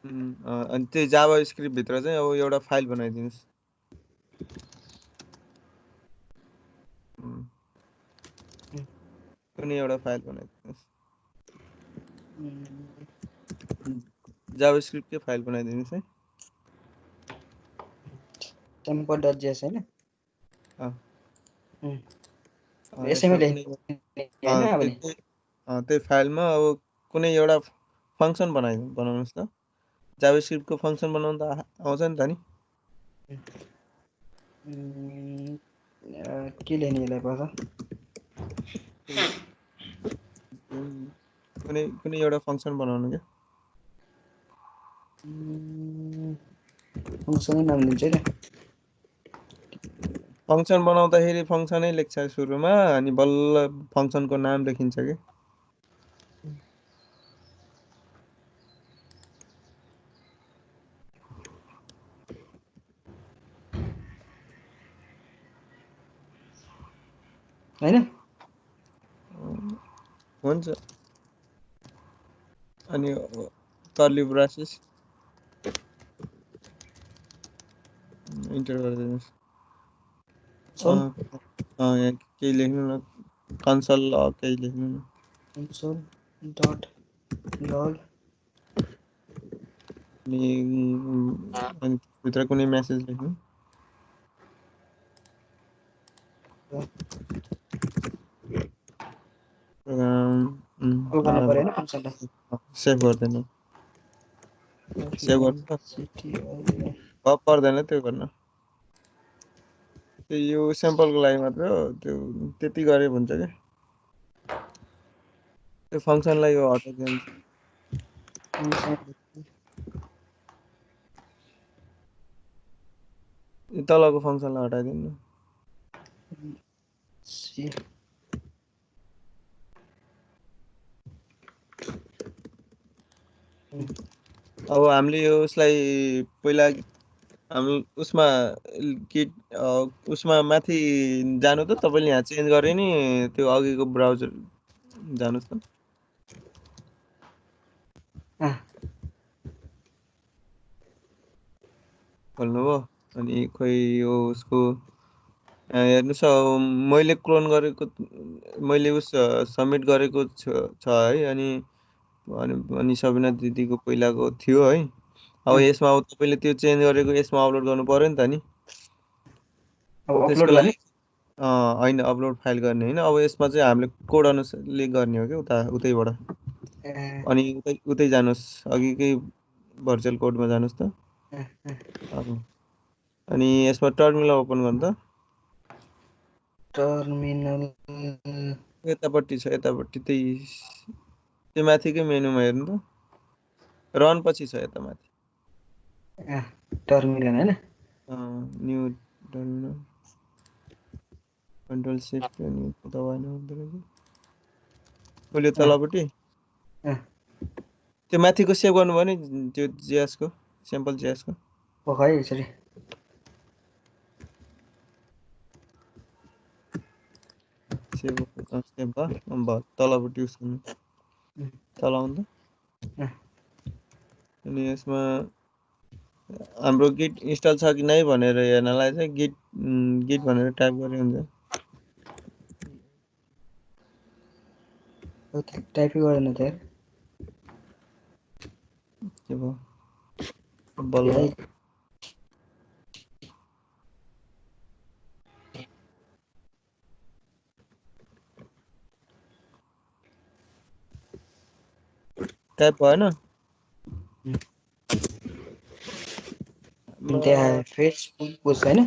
अनि त्यही जाभा स्क्रिप्टभित्र चाहिँ अब एउटा फाइल बनाइदिनुहोस्। कुनै एउटा फाइल बनाइदिनुहोस् जाभा स्क्रिप्टकै फाइल बनाइदिनुहोस् है। टेम्पल.जेएस हैन त्यही फाइलमा अब कुनै एउटा फङ्सन बनाउनुहोस् त जाभा स्क्रिप्टको फङ्सन बनाउनु त आउँछ नि त नि के लेख्ने यसलाई पर्छ कुनै एउटा फङ्सन बनाउनु क्या फङ्सनै नाम दिन्छ नि फङ्सन बनाउँदाखेरि फङ्सनै लेख्छ सुरुमा अनि बल्ल फङ्सनको नाम लेखिन्छ कि हैन हुन्छ अनि कर्ली ब्रासेस इन्टर गरिदिनुहोस् यहाँ केही लेख्नु न कन्सल केही लेख्नु न console dot log अनि भित्र कुनै मेसेज लेख्नु गर्नु पर्यो हैन फङ्सनलाई सेभ गर्दैन सेभ गर्नु पर्दैन त्यो गर्न त्यो यो स्याम्पलको लागि मात्र हो त्यो त्यति गरे हुन्छ क्या त्यो फङ्सनलाई यो हटाइदिन्छ तलको फङ्सनलाई हटाइदिनु अब हामीले यो उसलाई पहिला हाम्रो उसमा किट उसमा माथि जानु त तपाईँले यहाँ चेन्ज गरे नि त्यो अघिको ब्राउजर जानुहोस् त खोल्नुभयो अनि खोइ यो उसको हेर्नुहोस् मैले क्लोन गरेको मैले उस सबमिट गरेको छ है अनि सबिना दिदीको पहिलाको थियो है अब यसमा अब तपाईँले त्यो चेन्ज गरेको यसमा अपलोड गर्नु पर्यो नि त नि त्यसको लागि होइन अपलोड फाइल गर्ने होइन अब यसमा चाहिँ हामीले कोड अनुसारले गर्ने हो क्या उतैबाट अनि उतै जानुहोस् अघिकै भर्चुअल कोडमा जानुहोस् त अनि यसमा टर्मिनल ओपन गर्नु त टर्मिनल यतापट्टि छ यतापट्टि त्यो माथिकै मेनुमा हेर्नु त रन पछि छ यता माथि टर्मिनल हैन न्यू टर्मिनल कन्ट्रोल शिफ्ट अनि दबाउनु हुँदैन खोल्यो तलपट्टि त्यो माथिको सेभ गर्नुभयो नि त्यो जिएसको स्याम्पल जिएसको खै यसरी सेभ भयो तलपट्टि उस गर्नु चलाउनु त अनि यसमा हाम्रो गिट इन्स्टल छ कि नै भनेर हेर्नलाई चाहिँ गिट भनेर टाइप गरे हुन्छ टाइप गर्दैन त के भयो बल्ल टाइप भएन त्यहाँ फेसबुक पोस्ट हैन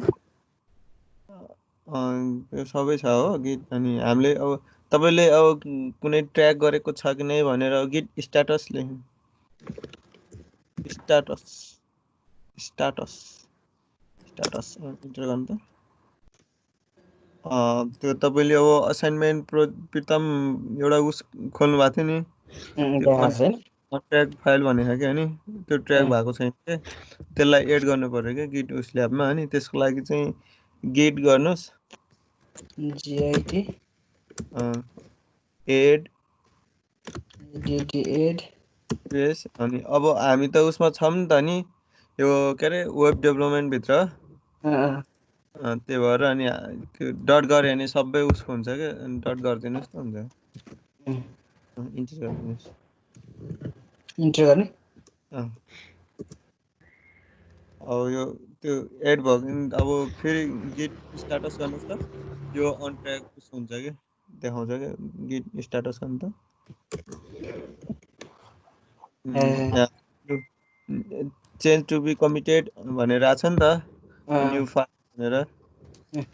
यो सबै छ हो गिट अनि हामीले अब तपाईँले अब कुनै ट्र्याक गरेको छ कि नै भनेर गिट स्ट्याटस लेख्नु स्ट्याटस इन्टर गर्नु त त्यो तपाईँले अब असाइनमेन्ट प्रितम एउटा उस खोल्नु भएको थियो नि ट्र्याक फाइल भनेको क्या नि त्यो ट्र्याक भएको छैन क्या त्यसलाई एड गर्नु पर्यो क्या गिट उस ल्याबमा अनि त्यसको लागि चाहिँ गिट गर्नुहोस् git एड एड यस अनि अब हामी त उसमा छौँ नि त नि यो के अरे वेब डेभलपमेन्ट भित्र त्यही भएर अनि त्यो डट गऱ्यो भने सबै उसको हुन्छ क्या अनि डट गरिदिनुहोस् न हुन्छ इन्टर गरिदिनुहोस् इन्टर गर्ने अब यो त्यो एड भयो भने अब फेरि गिट स्ट्याटस गर्नुहोस् त यो अन ट्र्याक हुन्छ क्या देखाउँछ क्या गिट स्ट्याटस गर्नु त चेन्ज टु बी कमिटेड भनेर आएको छ नि त न्यू फाइल भनेर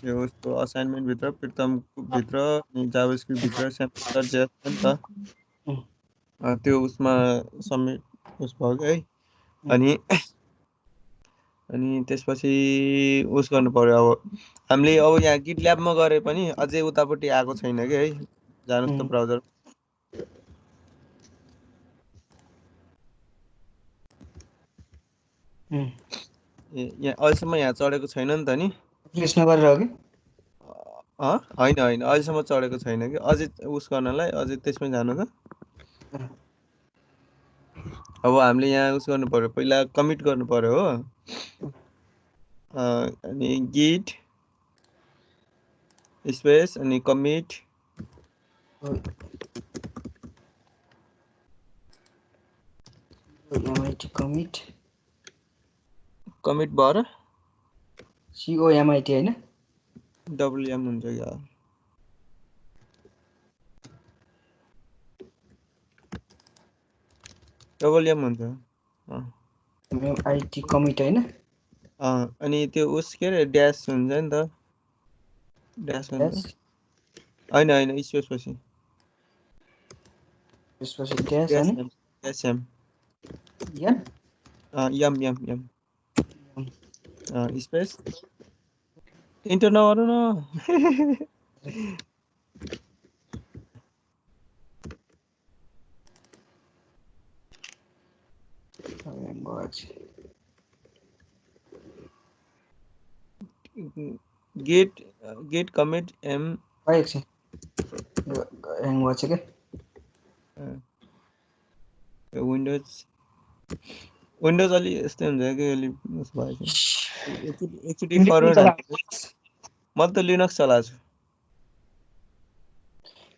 यो उसको असाइनमेन्ट भित्र प्रितम भित्र जाभास्क्रिप्ट भित्र स्याम्पल.js छ नि त त्यो उसमा सब्मिट उस भयो है। अनि त्यसपछि उस गर्नु पर्यो। अब हामीले अब यहाँ गिटल्याबमा गरे पनि अझै उतापट्टि आएको छैन कि है। जानुहोस् त ब्राउजर। यहाँ अहिलेसम्म यहाँ चढेको छैन नि त नि। लिस्टमा गरेर हो कि होइन अहिलेसम्म चढेको छैन कि। अझै उस गर्नलाई अझै त्यसमै जानु त। अब हामीले यहाँ उस गर्नु पर्यो, पहिला कमिट गर्नु पर्यो हो। अनि गिट स्पेस अनि कमिट कमिट भएर COMIT होइन WM हुन्छ क्या। WM हुन्छ IT कमिट होइन। अनि त्यो उस के अरे ड्यास हुन्छ नि त। ड्यास हुन्छ होइन स्पेस पछि त्यसपछि ड्यास ड्यास अनि एम यम स्पेस इन्टर नगर्नु न। गेट कमिट एम एकछिन ह्याङ भएको छ क्या। विन्डोज अलि यस्तै हुन्छ कि अलि एकचोटि फरवर्ड जान्छ। म त लिनक्स चलाएको छु।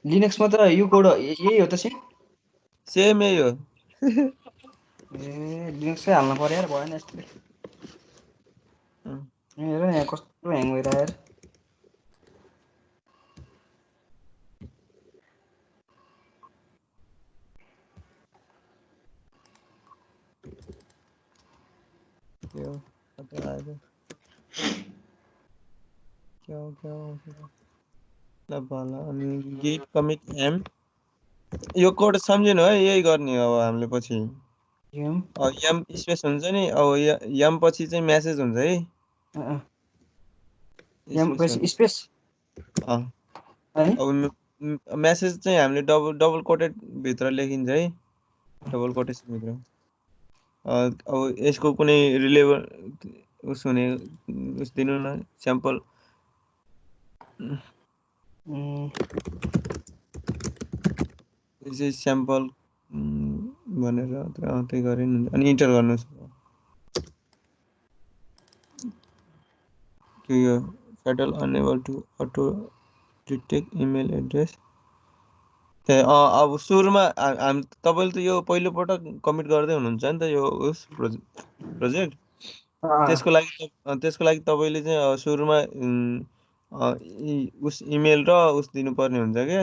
लिनक्समा त यो कोड यही हो त सेम यही हो। लिनक्सै हाल्नु पर्यो यार, भएन यस्तो। हेर यहाँ कस्तो ह्याङ भइरहेको यार। अनि गेट कमिट एम यो कोड सम्झिनु है, यही गर्ने अब हामीले पछि। यम स्पेस हुन्छ नि, अब यम पछि चाहिँ मेसेज हुन्छ है। स्पेस अब मेसेज चाहिँ हामीले डबल कोटेड भित्र लेखिन्छ है, डबल कोटेसन भित्र। अब यसको कुनै रिलेभेन्ट उस हुने उस दिनु न स्याम्पल। स्याम्पल भनेर त्यही गरे नि। अनि इन्टर गर्नुहोस्। यो federal unable to auto detect email address. अब सुरुमा तपाईँले त यो पहिलोपटक कमिट गर्दै हुनुहुन्छ नि त यो उस प्रोजेक्ट। त्यसको लागि तपाईँले चाहिँ सुरुमा उस इमेल र उस दिनुपर्ने हुन्छ क्या,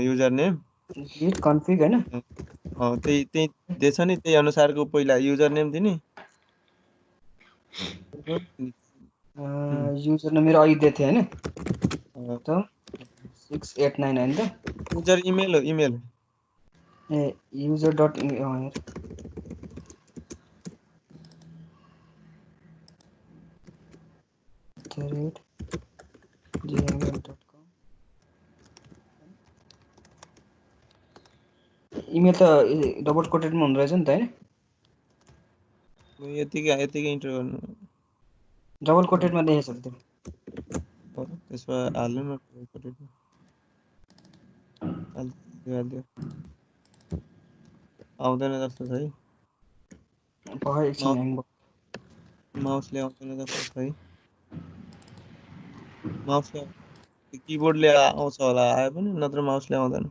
युजर नेम कन्फिग होइन। त्यही दिएछ नि, त्यही अनुसारको पहिला युजर नेम दिने। युजर नेम मेरो अघि दिएको थियो होइन त 689 होइन त। युजर इमेल हो, इमेल ए युजर डट gmail.com इमेल त डबल कोटेडमा हुँदो रहेछ नि त होइन। यतिकै इन्टर गर्नु। डबल कोटेडमा देखेछ त्यो। त्यसमा हाल्नु न डबल कोटेडमा। हालिदियो आउँदैन जस्तो छ है। माउसले आउँदैन जस्तो छ है। माउसले किबोर्डले आउँछ होला, आए पनि नत्र माउसले आउँदैन।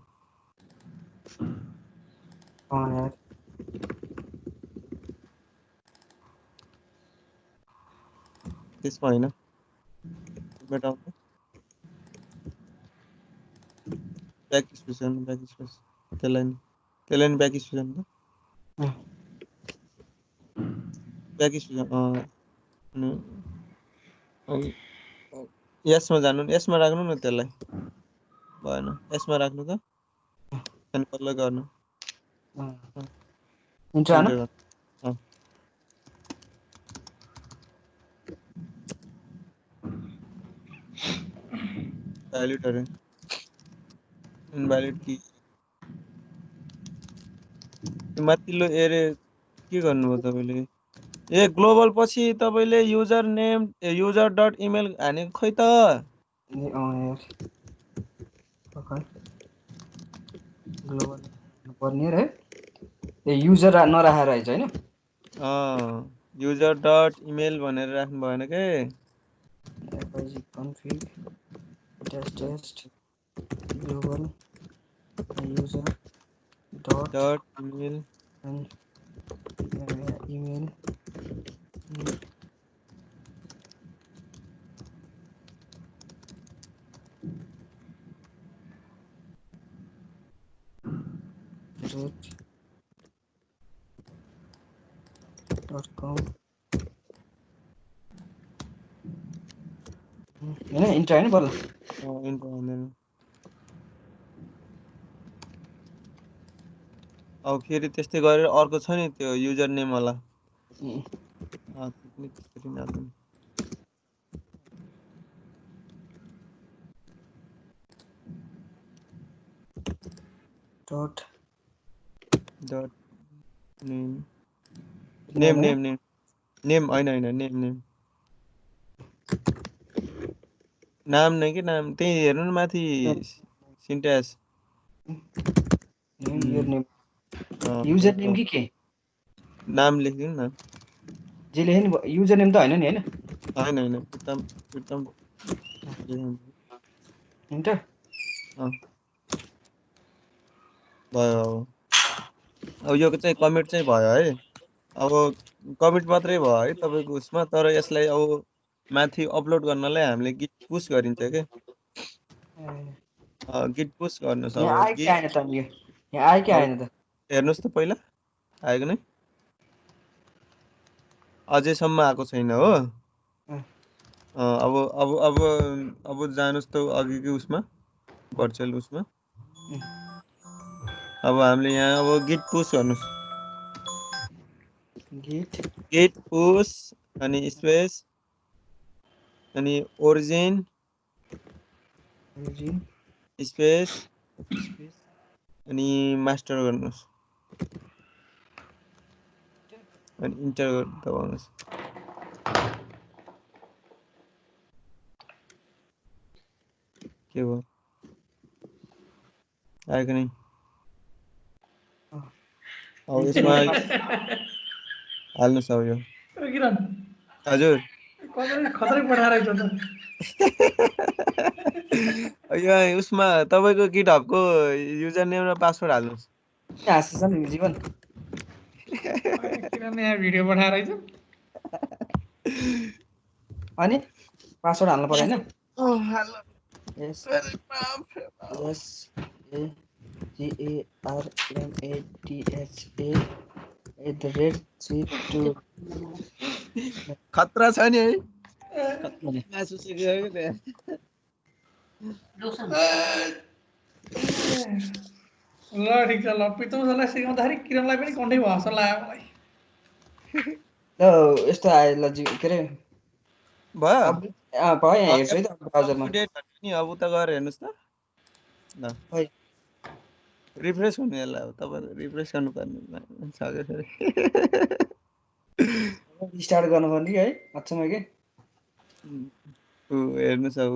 त्यसमा होइन, ब्याक स्पेस त्यसलाई नि ब्याक स्पेस त ब्याक स्पेस। यसमा जानु, यसमा राख्नु न त्यसलाई। भएन, यसमा राख्नु त। अनि बल्ल गर्नु इन्टर हान इन्टर गर्नु भ्यालिड अरे इनभ्यालिड कि माथिल्लो एरे के गर्नुभयो तपाईँले ए ग्लोबल पछि तपाईँले user name user dot email हानेको खै त ग्लोबल पर्ने है ए युजर नराखेर रहेछ होइन युजर डट इमेल भनेर राख्नु भएन के config test global user dot email and email .com हैन इन्टर हैन बल्ल इन्टर हानेर अब फेरि त्यस्तै गरेर अर्को छ नि त्यो युजर नेम वाला त्यसरी नहाल्नु dot name name name name name होइन नेम नाम नै के नाम त्यही हेर्नु न माथि सिन्ट्याक्स युजर नेम के नाम लेखिदिनु न जे लेख्यो नि युजर नेम त हैन नि हैन होइन प्रितम इन्टर भयो अब यो चाहिँ कमिट चाहिँ भयो है अब कमिट मात्रै भयो है तपाईँको उसमा तर यसलाई अब माथि अपलोड गर्नलाई हामीले गिट पुश गरिन्छ के गिट पुश गर्नुहोस् अब हेर्नुहोस् त पहिला आएको नै अझैसम्म आएको छैन हो अब जानुहोस् त अघिकै उसमा भर्चुअल उसमा अब हामीले यहाँ अब गिट पुश गर्नुहोस् गिट पुश अनि स्पेस अनि ओरिजिन स्पेस अनि मास्टर गर्नुहोस् अनि इन्टर दबाउनुहोस् के भयो आएको नि अब यसमा हाल्नुहोस् अब यो हजुर खतरै पठाएर यो उसमा तपाईँको गिटहबको युजर नेम र पासवर्ड हाल्नुहोस् जीवन भिडियो पठाएर अनि पासवर्ड हाल्नु परेन खतरा छ नि है ल ठिक छ ल प्रितम सरलाई सिकाउँदाखेरि किरणलाई पनि कन्ठै भयो जस्तो लाग्यो मलाई ल यस्तो आयो ल के अरे भयो भयो यहाँ हेर्छु है त ब्राउजरमा नि अब उता गएर हेर्नुहोस् त ल रिफ्रेस हुनु यसलाई अब तपाईँले रिफ्रेस गर्नुपर्ने स्टार्ट गर्नुपर्ने है अचम्म के हेर्नुहोस् अब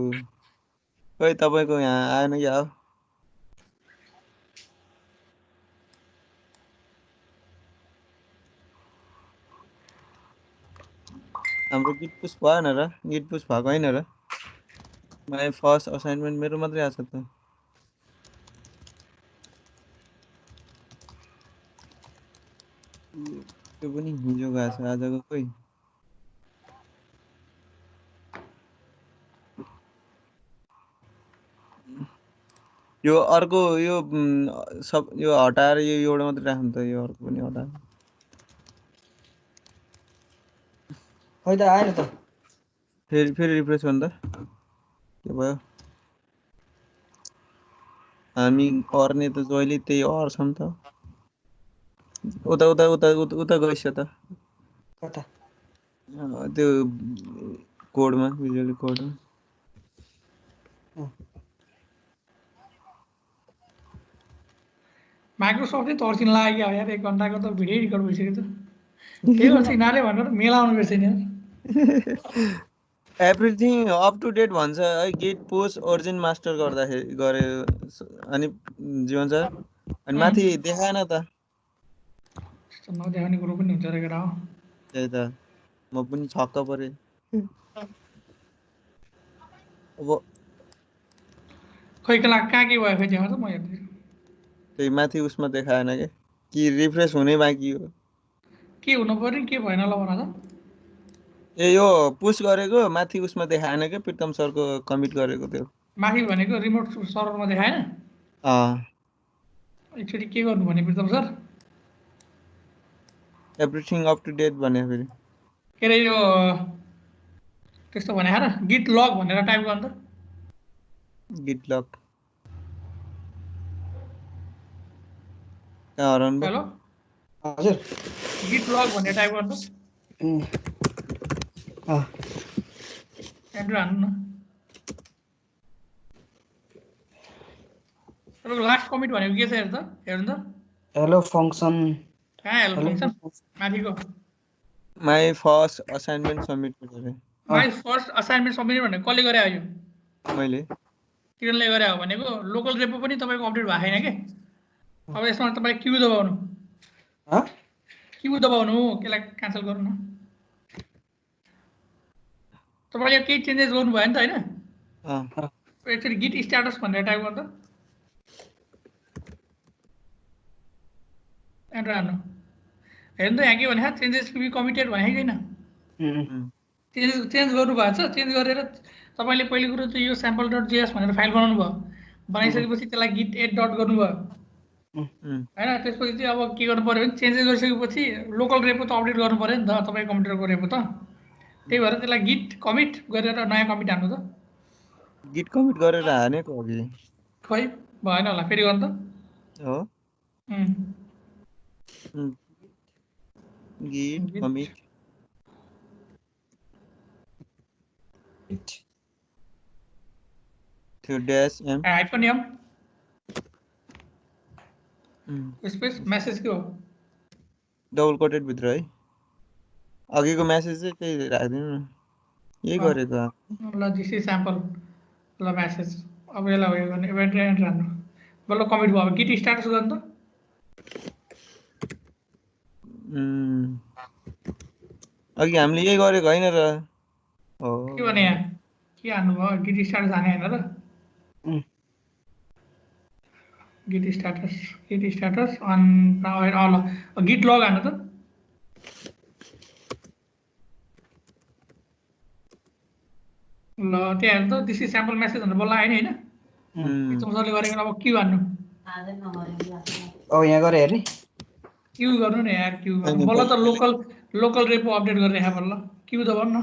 खोइ तपाईँको यहाँ आएन क्या हो हाम्रो गिट पुस भएन र गिट पुस भएको होइन र माई फर्स्ट असाइनमेन्ट मेरो मात्रै आएको छ त त्यो पनि हिजो गएको छ आजको खोइ यो अर्को यो सब यो हटाएर यो एउटा मात्रै राख्नु त यो अर्को पनि हटाएर खै त आएन त फेरि रिफ्रेस गर्नु त के भयो हामी गर्ने त जहिले त्यही अर्छ नि त उता उता उता उता उता गइस त कता त्यो कोडमा भिजुअल कोडमा माइक्रोसफ्टले तर्सिन लाग्यो यार 1 घण्टाको त भिडियो रेकर्ड भइसक्यो त के गर्छ यिनीहरूले भनेर मेला आउनु पर्छ नि एभ्रिथिङ अप टु डेट भन्छ है गिट पुश ओरिजिन मास्टर गर्दाखेरि गरे अनि जीवन सर अनि माथि देखाएन त नदेखाउने कुरो पनि हुन्छ र केटा हो त्यही त म पनि छक्क परे अब खै कहाँ के भयो खै त्यहाँ त म हेर्दै त्यही माथि उसमा देखाएन कि रिफ्रेस हुनै बाँकी हो के हुनु पर्यो के भएन ल भन त ए यो पुस गरेको माथि उसमा देखाएन क्या प्रितम सरको कमिट गरेको त्यो माथि भनेको रिमोट सर्भरमा देखाएन एकचोटि के गर्नु भने Pritam sir everything up to date भने फेरि के अरे यो त्यस्तो भने र गिट लग भनेर टाइप गर्नु त गिट लग कहाँ हराउनु हेलो हजुर गिट लग भनेर टाइप गर्नु एन्टर हान्नु न तपाईँको लास्ट कमिट भनेको के छ हेर्नु त हेलो फङ्सन कहाँ हेल्प फङ्सन माथिको माई फर्स्ट असाइनमेन्ट सबमिट गरेँ माई फर्स्ट असाइनमेन्ट सबमिट भनेको कसले गरे हो यो मैले किरणले गरे हो भनेको लोकल रेपो पनि तपाईँको अपडेट भएको छैन कि अब यसमा तपाईँ क्यु दबाउनु क्यु दबाउनु त्यसलाई क्यान्सल गर्नु न तपाईँले केही चेन्जेस गर्नु भयो नि त होइन एकचोटि गिट स्ट्याटस भनेर टाइप गर्नु त एन्टर हान्नु हेर्नु त यहाँ के भने चेन्जेस टु बी कमिटेड भने छैन चेन्ज गर्नु भएको छ चेन्ज गरेर तपाईँले पहिलो कुरो चाहिँ यो स्याम्पल डट जेएस भनेर फाइल बनाउनु भयो बनाइसकेपछि त्यसलाई गिट एड डट गर्नुभयो होइन त्यसपछि चाहिँ अब के गर्नु पऱ्यो भने चेन्जेस गरिसकेपछि लोकल रेपो त अपडेट गर्नु पऱ्यो नि त तपाईँको कम्प्युटरको रेपो त त्यही भएर त्यसलाई गिट कमिट गरेर नयाँ कमिट हान्नु त गिट कमिट गरेर हानेको अघि खै भएन होला फेरि गर्नु त हो गिट कमिट त्यो dash M hyphen M space message के हो डबल कोटेड भित्र है अघिको मेसेज चाहिँ त्यही राखिदिनु न यही गरेको ल दिस इज स्याम्पल ल मेसेज अब यसलाई उयो गर्ने इभेन्ट एन्टर हान्नु बल्ल कमिट भयो गिट स्ट्याटस गर्नु त अघि हामीले यही गरेको होइन र हो के भने यहाँ के हान्नु भयो गिट स्ट्याटस हाने होइन र गिट स्ट्याटस अन ल गिट लग हान्नु त ल त्यहाँ हेर्नु त दिस इज स्याम्पल मेसेज भनेर बल्ल आएन होइन एकदम सरले गरेको अब क्यु हान्नु यहाँ गएर हेर्ने क्यु गर्नु न यार क्यु गर्नु बल्ल त लोकल रेपो अपडेट गर्ने यहाँ बल्ल क्यु दबाउनु न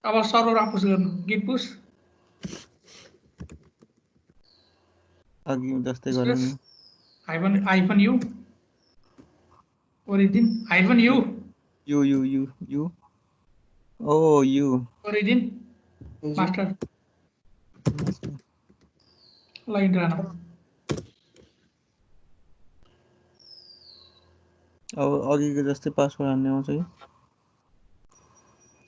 अब सर्भर पुस गर्नु गिट पुस अघि जस्तै गर्नु hyphen U origin hyphen U U U U U O U origin master ल इन्टर हान्नु अब अघिको जस्तै पासवर्ड हान्ने आउँछ कि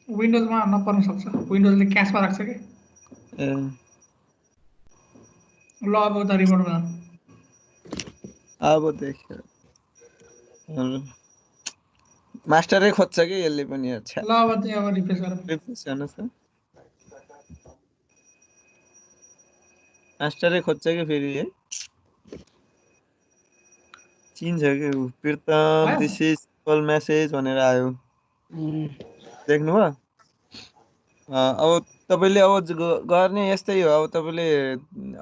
विन्डोजमा नपर्न सक्छ विन्डोजले क्यासमा राख्छ कि ए ल अब उता रिमोटमा अब देख्यो मास्टरै खोज्छ कि यसले पनि अच्छा ल अब चाहिँ अब रिफ्रेस गरौँ रिफ्रेस गर्नुहोस् त मास्टरै खोज्छ कि फेरि है चिन्छ कि Pritam this is call message भनेर आयो देख्नुभयो अब तपाईँले अब गर्ने यस्तै हो अब तपाईँले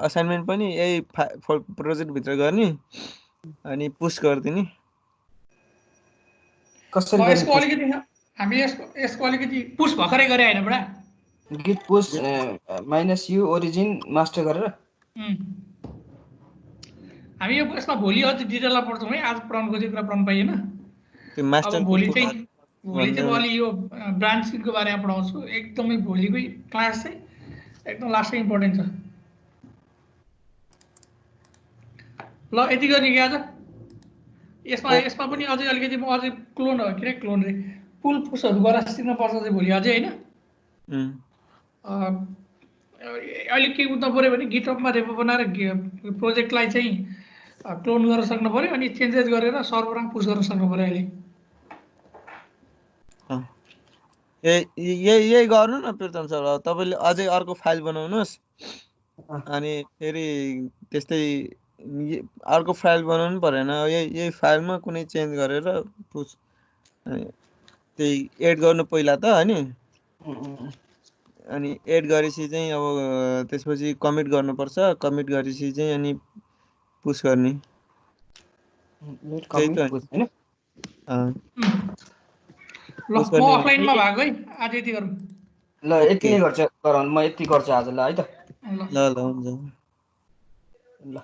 असाइनमेन्ट पनि यही प्रोजेक्टभित्र गर्ने अनि पुस गरिदिने यसको अलिकति हामी यसको अलिकति पुस भर्खरै गरे होइन बडा गिट पुस -u ओरिजिन मास्टर गरेर हामी यो यसमा भोलि अझ डिटेलमा पढ्छौँ है, आज पढाउनु खोजेको कुरा पढाउनु पाइएन। त्यो अब मास्टर भोलि चाहिँ म अलि यो ब्रान्चिङको बारेमा पढाउँछु। एकदमै भोलिकै क्लास चाहिँ एकदम लास्टै इम्पोर्टेन्ट छ। ल यति गर्ने कि आज यसमा पनि अझै अलिकति म अझै क्लोन हो कि क्लोन रे पुल पुसहरू गरेर सिक्नुपर्छ चाहिँ भोलि अझै होइन। अहिले के उठ्नु पऱ्यो भने गिटहबमा रेपो बनाएर प्रोजेक्टलाई चाहिँ क्लोन गर्न सक्नु पऱ्यो अनि चेन्जेस गरेर सर्भरमा पुस गर्न सक्नु पऱ्यो अहिले। यही गर्नु न प्रितम सर। अब तपाईँले अझै अर्को फाइल बनाउनुहोस् अनि फेरि त्यस्तै अर्को फाइल बनाउनु परेन। यही फाइलमा कुनै चेन्ज गरेर पुस त्यही एड गर्नु पहिला त अनि एड गरेपछि चाहिँ अब त्यसपछि कमिट गर्नुपर्छ। कमिट गरेपछि चाहिँ अनि पुस गर्ने। ल म अफलाइनमा भएको है आज यति गरौँ। ल यति नै गर्छ गराउनु, म यति गर्छु आज ल है त। ल हुन्छ। ल